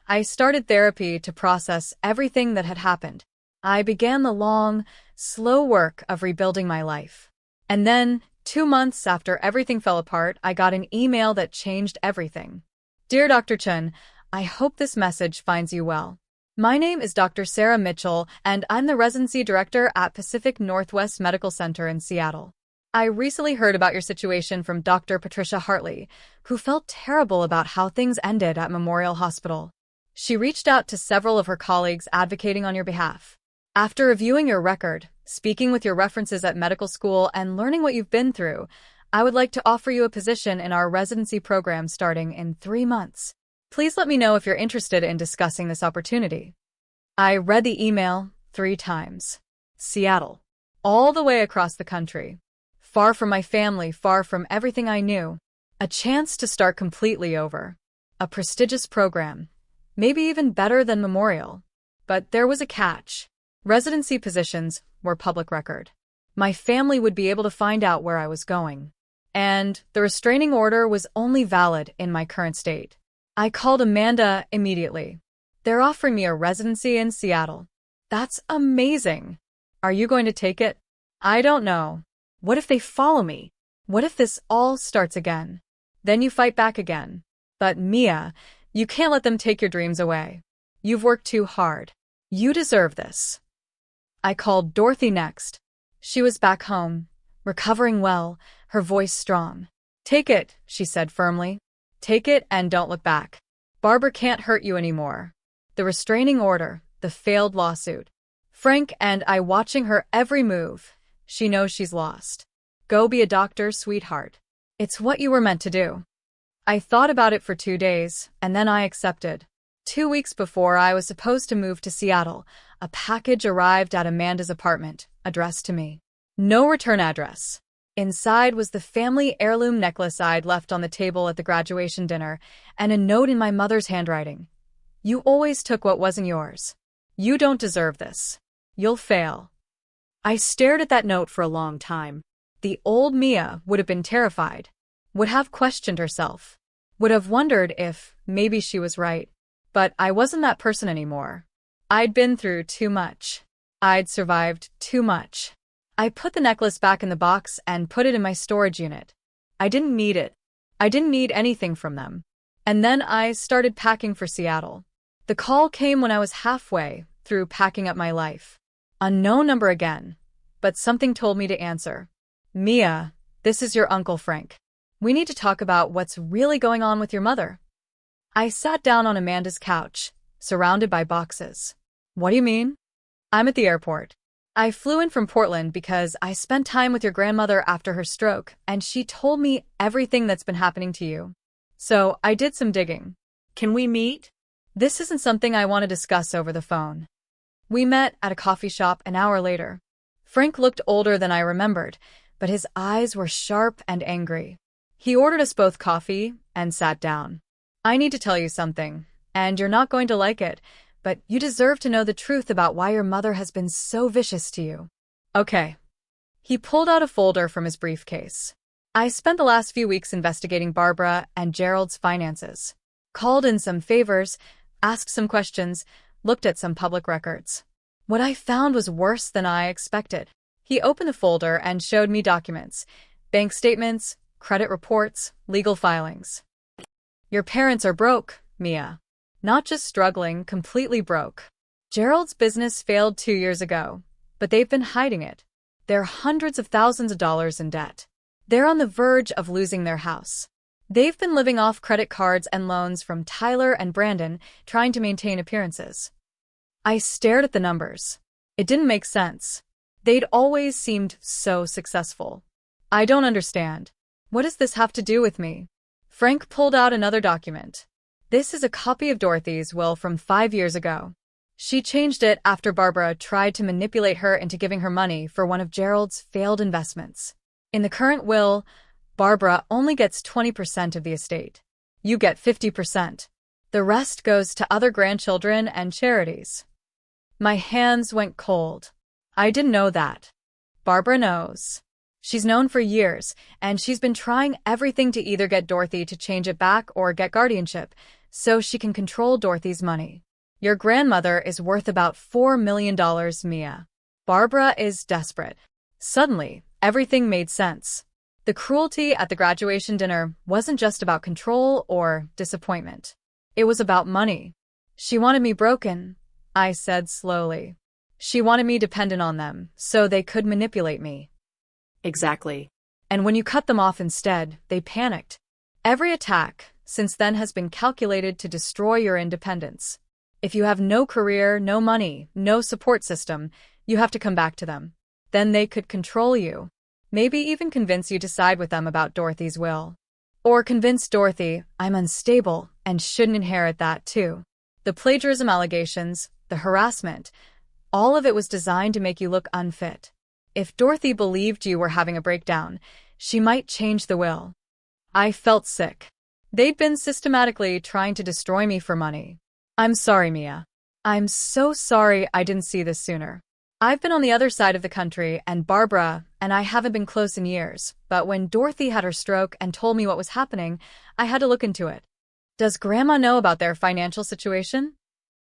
I started therapy to process everything that had happened. I began the long, slow work of rebuilding my life. And then, 2 months after everything fell apart, I got an email that changed everything. "Dear Dr. Chun, I hope this message finds you well. My name is Dr. Sarah Mitchell, and I'm the residency director at Pacific Northwest Medical Center in Seattle. I recently heard about your situation from Dr. Patricia Hartley, who felt terrible about how things ended at Memorial Hospital. She reached out to several of her colleagues advocating on your behalf. After reviewing your record, speaking with your references at medical school, and learning what you've been through, I would like to offer you a position in our residency program starting in 3 months. Please let me know if you're interested in discussing this opportunity." I read the email 3 times. Seattle. All the way across the country. Far from my family, far from everything I knew. A chance to start completely over. A prestigious program. Maybe even better than Memorial. But there was a catch. Residency positions were public record. My family would be able to find out where I was going. And the restraining order was only valid in my current state. I called Amanda immediately. "They're offering me a residency in Seattle." "That's amazing. Are you going to take it?" "I don't know. What if they follow me? What if this all starts again? Then you fight back again. But Mia, you can't let them take your dreams away. You've worked too hard. You deserve this." I called Dorothy next. She was back home, recovering well, her voice strong. "Take it," she said firmly. "Take it and don't look back. Barbara can't hurt you anymore." The restraining order, the failed lawsuit. Frank and I watching her every move. She knows she's lost. Go be a doctor, sweetheart. It's what you were meant to do. I thought about it for 2 days, and then I accepted. 2 weeks before I was supposed to move to Seattle, a package arrived at Amanda's apartment, addressed to me. No return address. Inside was the family heirloom necklace I'd left on the table at the graduation dinner, and a note in my mother's handwriting. "You always took what wasn't yours. You don't deserve this. You'll fail." I stared at that note for a long time. The old Mia would have been terrified, would have questioned herself, would have wondered if maybe she was right. But I wasn't that person anymore. I'd been through too much. I'd survived too much. I put the necklace back in the box and put it in my storage unit. I didn't need it. I didn't need anything from them. And then I started packing for Seattle. The call came when I was halfway through packing up my life. Unknown number again, but something told me to answer. "Mia, this is your Uncle Frank. We need to talk about what's really going on with your mother." I sat down on Amanda's couch, surrounded by boxes. "What do you mean?" "I'm at the airport. I flew in from Portland because I spent time with your grandmother after her stroke, and she told me everything that's been happening to you. So I did some digging." Can we meet? "This isn't something I want to discuss over the phone." We met at a coffee shop an hour later. Frank looked older than I remembered, but his eyes were sharp and angry. He ordered us both coffee and sat down. "I need to tell you something, and you're not going to like it, but you deserve to know the truth about why your mother has been so vicious to you." "Okay." He pulled out a folder from his briefcase. "I spent the last few weeks investigating Barbara and Gerald's finances. Called in some favors, asked some questions, looked at some public records. What I found was worse than I expected." He opened the folder and showed me documents, bank statements, credit reports, legal filings. "Your parents are broke, Mia. Not just struggling, completely broke. Gerald's business failed 2 years ago, but they've been hiding it. They're hundreds of thousands of dollars in debt. They're on the verge of losing their house. They've been living off credit cards and loans from Tyler and Brandon, trying to maintain appearances." I stared at the numbers. It didn't make sense. They'd always seemed so successful. "I don't understand. What does this have to do with me?" Frank pulled out another document. "This is a copy of Dorothy's will from 5 years ago. She changed it after Barbara tried to manipulate her into giving her money for one of Gerald's failed investments. In the current will, Barbara only gets 20% of the estate. You get 50%. The rest goes to other grandchildren and charities." My hands went cold. I didn't know that. Barbara knows. She's known for years, and she's been trying everything to either get Dorothy to change it back or get guardianship, so she can control Dorothy's money. Your grandmother is worth about $4 million, Mia. Barbara is desperate. Suddenly, everything made sense. The cruelty at the graduation dinner wasn't just about control or disappointment. It was about money. She wanted me broken, I said slowly. She wanted me dependent on them, so they could manipulate me. Exactly. And when you cut them off instead, they panicked. Every attack since then has been calculated to destroy your independence. If you have no career, no money, no support system, you have to come back to them. Then they could control you. Maybe even convince you to side with them about Dorothy's will. Or convince Dorothy I'm unstable and shouldn't inherit that too. The plagiarism allegations, the harassment, all of it was designed to make you look unfit. If Dorothy believed you were having a breakdown, she might change the will. I felt sick. They'd been systematically trying to destroy me for money. I'm sorry, Mia. I'm so sorry I didn't see this sooner. I've been on the other side of the country, and Barbara and I haven't been close in years, but when Dorothy had her stroke and told me what was happening, I had to look into it. Does Grandma know about their financial situation?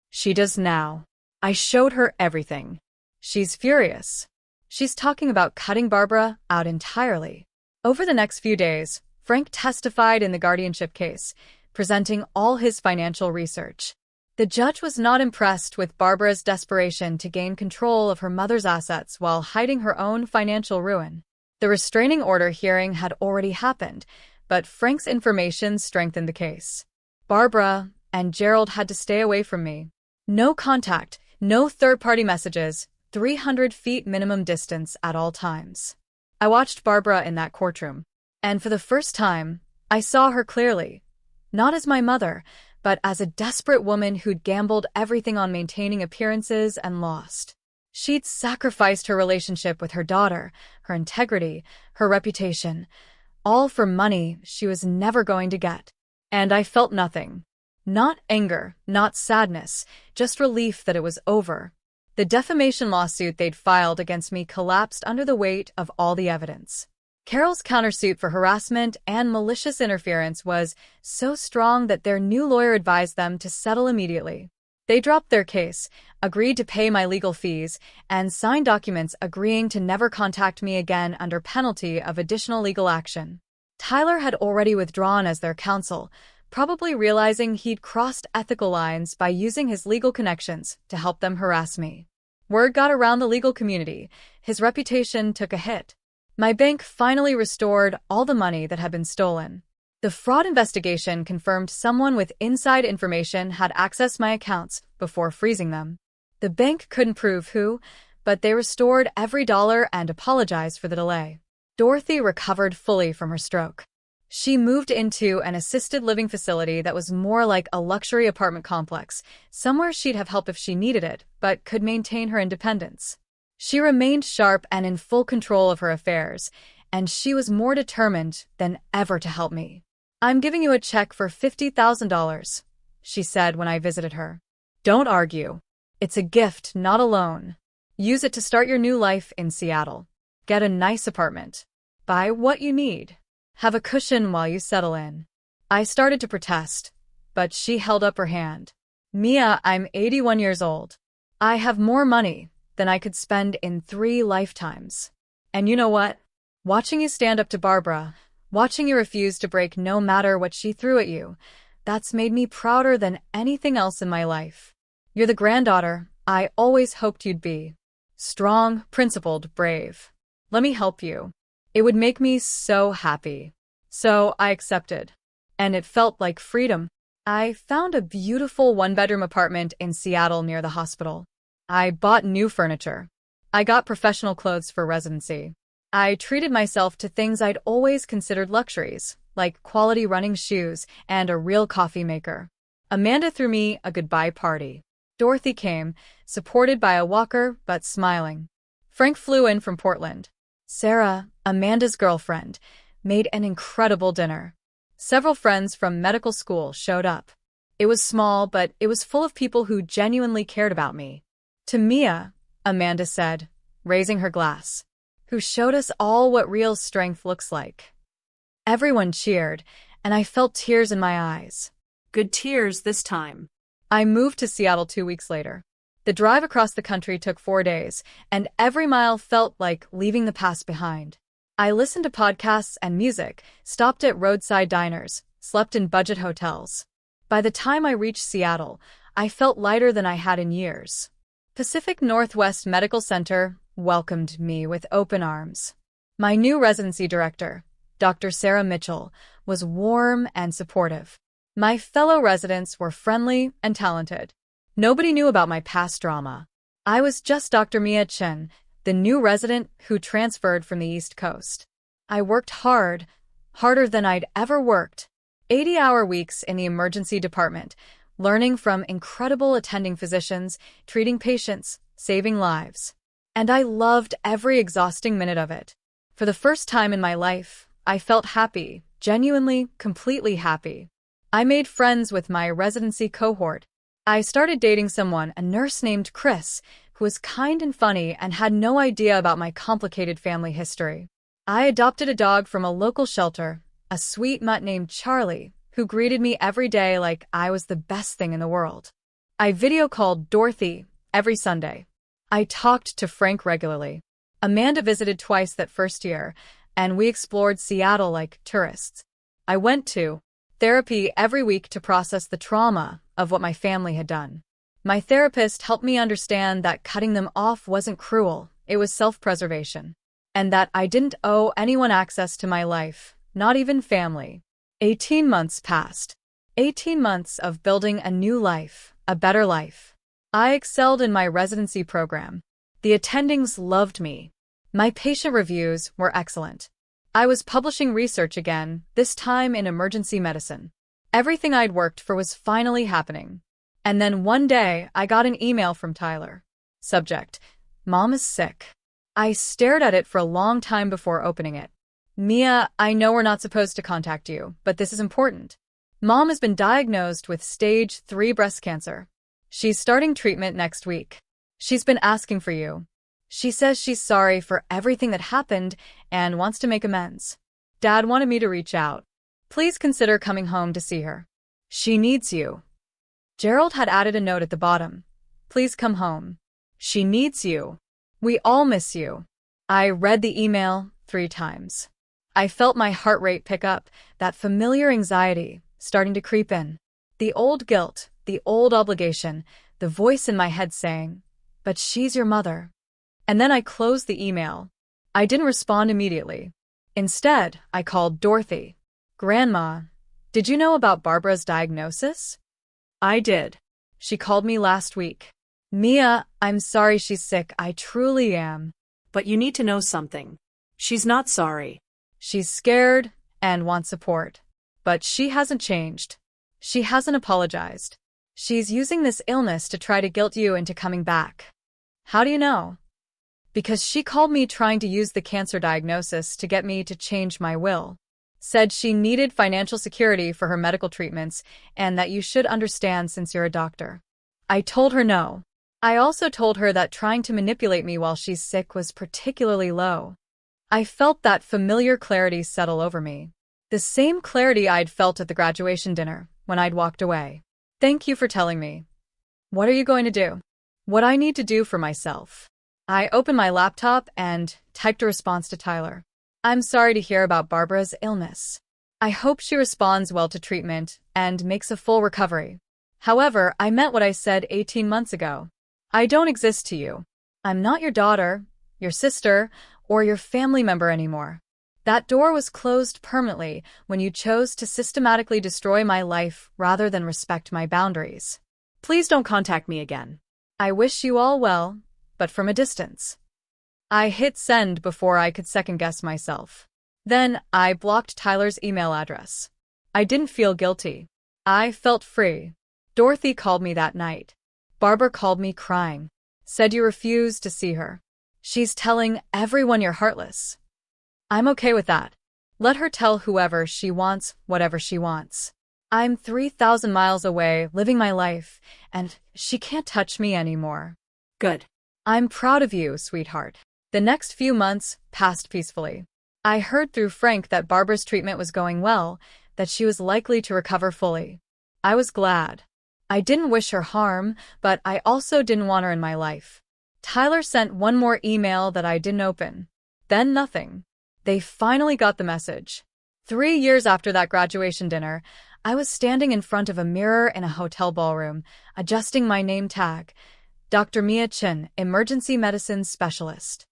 She does now. I showed her everything. She's furious. She's talking about cutting Barbara out entirely. Over the next few days, Frank testified in the guardianship case, presenting all his financial research. The judge was not impressed with Barbara's desperation to gain control of her mother's assets while hiding her own financial ruin. The restraining order hearing had already happened, but Frank's information strengthened the case. Barbara and Gerald had to stay away from me. No contact, no third-party messages, 300 feet minimum distance at all times. I watched Barbara in that courtroom, and for the first time, I saw her clearly. Not as my mother, but as a desperate woman who'd gambled everything on maintaining appearances and lost. She'd sacrificed her relationship with her daughter, her integrity, her reputation, all for money she was never going to get. And I felt nothing. Not anger, not sadness, just relief that it was over. The defamation lawsuit they'd filed against me collapsed under the weight of all the evidence. Carol's countersuit for harassment and malicious interference was so strong that their new lawyer advised them to settle immediately. They dropped their case, agreed to pay my legal fees, and signed documents agreeing to never contact me again under penalty of additional legal action. Tyler had already withdrawn as their counsel, probably realizing he'd crossed ethical lines by using his legal connections to help them harass me. Word got around the legal community. His reputation took a hit. My bank finally restored all the money that had been stolen. The fraud investigation confirmed someone with inside information had accessed my accounts before freezing them. The bank couldn't prove who, but they restored every dollar and apologized for the delay. Dorothy recovered fully from her stroke. She moved into an assisted living facility that was more like a luxury apartment complex, somewhere she'd have help if she needed it, but could maintain her independence. She remained sharp and in full control of her affairs, and she was more determined than ever to help me. "I'm giving you a check for $50,000, she said when I visited her. "Don't argue. It's a gift, not a loan. Use it to start your new life in Seattle. Get a nice apartment. Buy what you need. Have a cushion while you settle in." I started to protest, but she held up her hand. "Mia, I'm 81 years old. I have more money than I could spend in 3 lifetimes. And you know what? Watching you stand up to Barbara, watching you refuse to break no matter what she threw at you, that's made me prouder than anything else in my life. You're the granddaughter I always hoped you'd be. Strong, principled, brave. Let me help you. It would make me so happy." So I accepted. And it felt like freedom. I found a beautiful one-bedroom apartment in Seattle near the hospital. I bought new furniture. I got professional clothes for residency. I treated myself to things I'd always considered luxuries, like quality running shoes and a real coffee maker. Amanda threw me a goodbye party. Dorothy came, supported by a walker but smiling. Frank flew in from Portland. Sarah, Amanda's girlfriend, made an incredible dinner. Several friends from medical school showed up. It was small, but it was full of people who genuinely cared about me. "To Mia," Amanda said, raising her glass, "who showed us all what real strength looks like." Everyone cheered, and I felt tears in my eyes. Good tears this time. I moved to Seattle 2 weeks later. The drive across the country took 4 days, and every mile felt like leaving the past behind. I listened to podcasts and music, stopped at roadside diners, slept in budget hotels. By the time I reached Seattle, I felt lighter than I had in years. Pacific Northwest Medical Center welcomed me with open arms. My new residency director, Dr. Sarah Mitchell, was warm and supportive. My fellow residents were friendly and talented. Nobody knew about my past drama. I was just Dr. Mia Chen, the new resident who transferred from the East Coast. I worked hard, harder than I'd ever worked. 80-hour weeks in the emergency department, learning from incredible attending physicians, treating patients, saving lives. And I loved every exhausting minute of it. For the first time in my life, I felt happy, genuinely, completely happy. I made friends with my residency cohort. I started dating someone, a nurse named Chris, who was kind and funny and had no idea about my complicated family history. I adopted a dog from a local shelter, a sweet mutt named Charlie, who greeted me every day like I was the best thing in the world. I video called Dorothy every Sunday. I talked to Frank regularly. Amanda visited twice that first year, and we explored Seattle like tourists. I went to therapy every week to process the trauma of what my family had done. My therapist helped me understand that cutting them off wasn't cruel, it was self-preservation. And that I didn't owe anyone access to my life, not even family. 18 months passed. 18 months of building a new life, a better life. I excelled in my residency program. The attendings loved me. My patient reviews were excellent. I was publishing research again, this time in emergency medicine. Everything I'd worked for was finally happening. And then one day, I got an email from Tyler. Subject: Mom is sick. I stared at it for a long time before opening it. Mia, I know we're not supposed to contact you, but this is important. Mom has been diagnosed with stage 3 breast cancer. She's starting treatment next week. She's been asking for you. She says she's sorry for everything that happened and wants to make amends. Dad wanted me to reach out. Please consider coming home to see her. She needs you. Gerald had added a note at the bottom. Please come home. She needs you. We all miss you. I read the email 3 times. I felt my heart rate pick up, that familiar anxiety starting to creep in. The old guilt, the old obligation, the voice in my head saying, but she's your mother. And then I closed the email. I didn't respond immediately. Instead, I called Dorothy. Grandma, did you know about Barbara's diagnosis? I did. She called me last week. Mia, I'm sorry she's sick, I truly am. But you need to know something. She's not sorry. She's scared and wants support. But she hasn't changed. She hasn't apologized. She's using this illness to try to guilt you into coming back. How do you know? Because she called me trying to use the cancer diagnosis to get me to change my will. Said she needed financial security for her medical treatments and that you should understand since you're a doctor. I told her no. I also told her that trying to manipulate me while she's sick was particularly low. I felt that familiar clarity settle over me. The same clarity I'd felt at the graduation dinner when I'd walked away. Thank you for telling me. What are you going to do? What I need to do for myself. I opened my laptop and typed a response to Tyler. I'm sorry to hear about Barbara's illness. I hope she responds well to treatment and makes a full recovery. However, I meant what I said 18 months ago. I don't exist to you. I'm not your daughter, your sister, or your family member anymore. That door was closed permanently when you chose to systematically destroy my life rather than respect my boundaries. Please don't contact me again. I wish you all well, but from a distance. I hit send before I could second-guess myself. Then, I blocked Tyler's email address. I didn't feel guilty. I felt free. Dorothy called me that night. Barbara called me crying. Said you refused to see her. She's telling everyone you're heartless. I'm okay with that. Let her tell whoever she wants, whatever she wants. I'm 3,000 miles away, living my life, and she can't touch me anymore. Good. I'm proud of you, sweetheart. The next few months passed peacefully. I heard through Frank that Barbara's treatment was going well, that she was likely to recover fully. I was glad. I didn't wish her harm, but I also didn't want her in my life. Tyler sent one more email that I didn't open. Then nothing. They finally got the message. 3 years after that graduation dinner, I was standing in front of a mirror in a hotel ballroom, adjusting my name tag. Dr. Mia Chin, Emergency Medicine Specialist.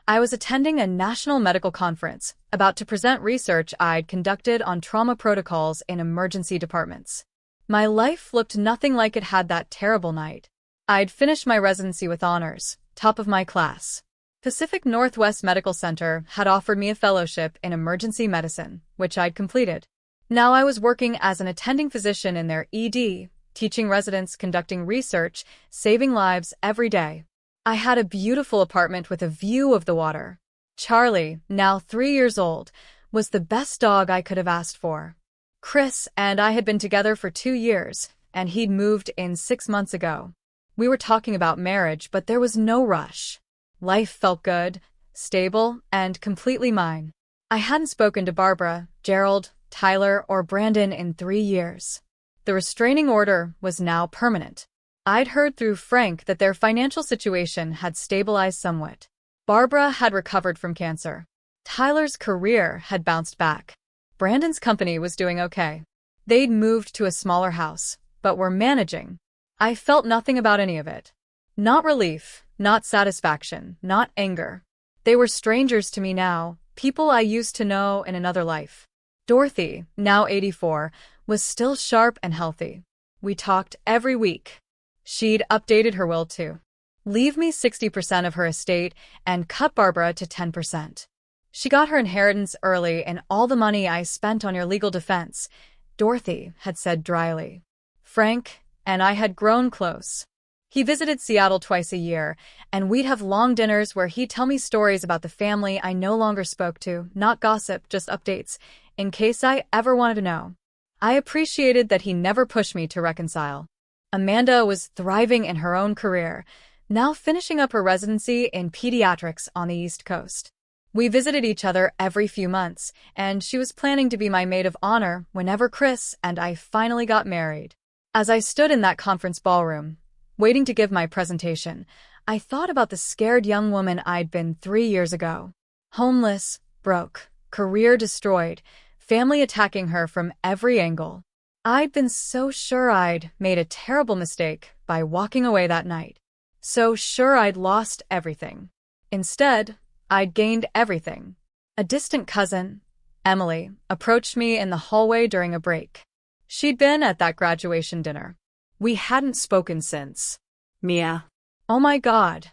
I was attending a national medical conference, about to present research I'd conducted on trauma protocols in emergency departments. My life looked nothing like it had that terrible night. I'd finished my residency with honors, top of my class. Pacific Northwest Medical Center had offered me a fellowship in emergency medicine, which I'd completed. Now I was working as an attending physician in their ED, teaching residents, conducting research, saving lives every day. I had a beautiful apartment with a view of the water. Charlie, now 3 years old, was the best dog I could have asked for. Chris and I had been together for 2 years, and he'd moved in 6 months ago. We were talking about marriage, but there was no rush. Life felt good, stable, and completely mine. I hadn't spoken to Barbara, Gerald, Tyler, or Brandon in 3 years. The restraining order was now permanent. I'd heard through Frank that their financial situation had stabilized somewhat. Barbara had recovered from cancer. Tyler's career had bounced back. Brandon's company was doing okay. They'd moved to a smaller house, but were managing. I felt nothing about any of it. Not relief, not satisfaction, not anger. They were strangers to me now, people I used to know in another life. Dorothy, now 84, was still sharp and healthy. We talked every week. She'd updated her will to leave me 60% of her estate and cut Barbara to 10%. She got her inheritance early and all the money I spent on your legal defense, Dorothy had said dryly. Frank and I had grown close. He visited Seattle twice a year, and we'd have long dinners where he'd tell me stories about the family I no longer spoke to, not gossip, just updates, in case I ever wanted to know. I appreciated that he never pushed me to reconcile. Amanda was thriving in her own career, now finishing up her residency in pediatrics on the East Coast. We visited each other every few months, and she was planning to be my maid of honor whenever Chris and I finally got married. As I stood in that conference ballroom, waiting to give my presentation, I thought about the scared young woman I'd been 3 years ago. Homeless, broke, career destroyed, family attacking her from every angle. I'd been so sure I'd made a terrible mistake by walking away that night. So sure I'd lost everything. Instead, I'd gained everything. A distant cousin, Emily, approached me in the hallway during a break. She'd been at that graduation dinner. We hadn't spoken since. Mia. Oh my God,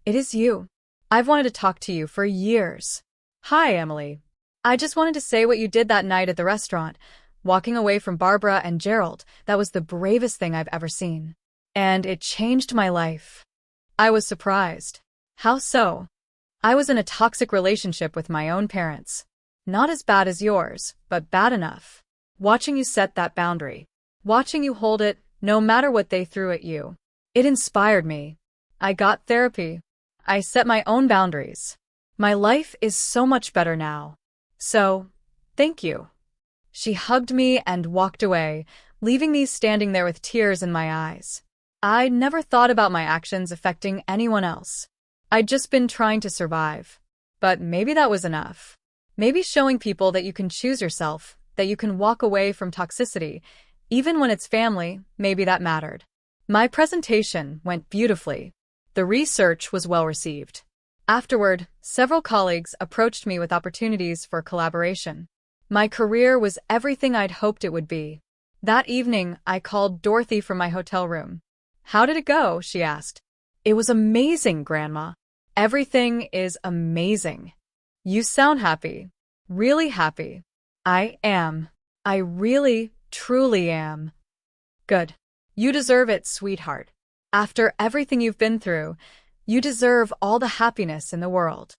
it is you. I've wanted to talk to you for years. Hi, Emily. I just wanted to say what you did that night at the restaurant, walking away from Barbara and Gerald. That was the bravest thing I've ever seen. And it changed my life. I was surprised. How so? I was in a toxic relationship with my own parents. Not as bad as yours, but bad enough. Watching you set that boundary, watching you hold it, no matter what they threw at you, it inspired me. I got therapy. I set my own boundaries. My life is so much better now. So, thank you. She hugged me and walked away, leaving me standing there with tears in my eyes. I'd never thought about my actions affecting anyone else. I'd just been trying to survive. But maybe that was enough. Maybe showing people that you can choose yourself, that you can walk away from toxicity, even when it's family, maybe that mattered. My presentation went beautifully. The research was well received. Afterward, several colleagues approached me with opportunities for collaboration. My career was everything I'd hoped it would be. That evening, I called Dorothy from my hotel room. How did it go? She asked. It was amazing, Grandma. Everything is amazing. You sound happy. Really happy. I am. I really, truly am. Good. You deserve it, sweetheart. After everything you've been through, you deserve all the happiness in the world.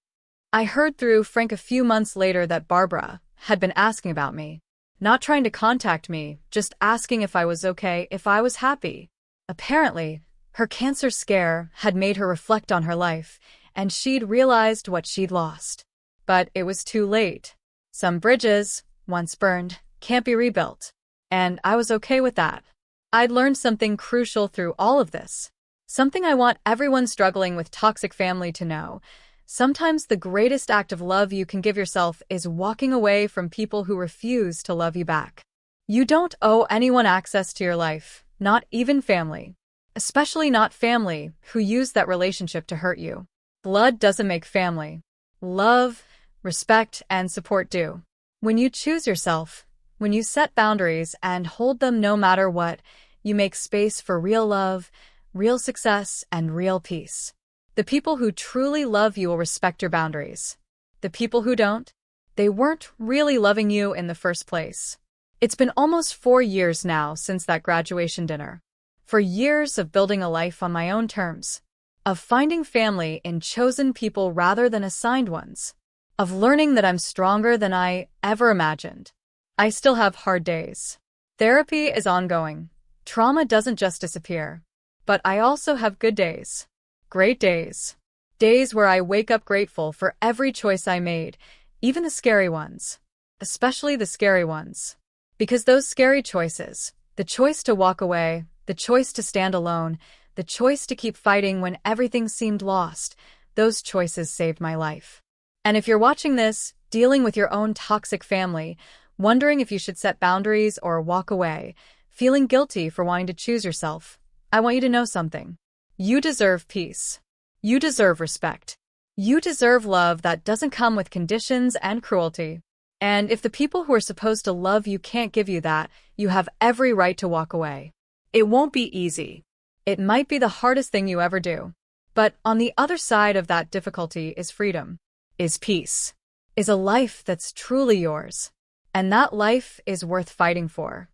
I heard through Frank a few months later that Barbara had been asking about me. Not trying to contact me, just asking if I was okay, if I was happy. Apparently, her cancer scare had made her reflect on her life, and she'd realized what she'd lost. But it was too late. Some bridges, once burned, can't be rebuilt. And I was okay with that. I'd learned something crucial through all of this. Something I want everyone struggling with toxic family to know. Sometimes the greatest act of love you can give yourself is walking away from people who refuse to love you back. You don't owe anyone access to your life, not even family. Especially not family who use that relationship to hurt you. Blood doesn't make family. Love, respect, and support do. When you choose yourself, when you set boundaries and hold them no matter what, you make space for real love, real success, and real peace. The people who truly love you will respect your boundaries. The people who don't, they weren't really loving you in the first place. It's been almost 4 years now since that graduation dinner. For years of building a life on my own terms, of finding family in chosen people rather than assigned ones, of learning that I'm stronger than I ever imagined. I still have hard days. Therapy is ongoing. Trauma doesn't just disappear. But I also have good days. Great days. Days where I wake up grateful for every choice I made, even the scary ones. Especially the scary ones. Because those scary choices, the choice to walk away, the choice to stand alone, the choice to keep fighting when everything seemed lost, those choices saved my life. And if you're watching this, dealing with your own toxic family, wondering if you should set boundaries or walk away, feeling guilty for wanting to choose yourself. I want you to know something. You deserve peace. You deserve respect. You deserve love that doesn't come with conditions and cruelty. And if the people who are supposed to love you can't give you that, you have every right to walk away. It won't be easy. It might be the hardest thing you ever do. But on the other side of that difficulty is freedom, is peace, is a life that's truly yours. And that life is worth fighting for.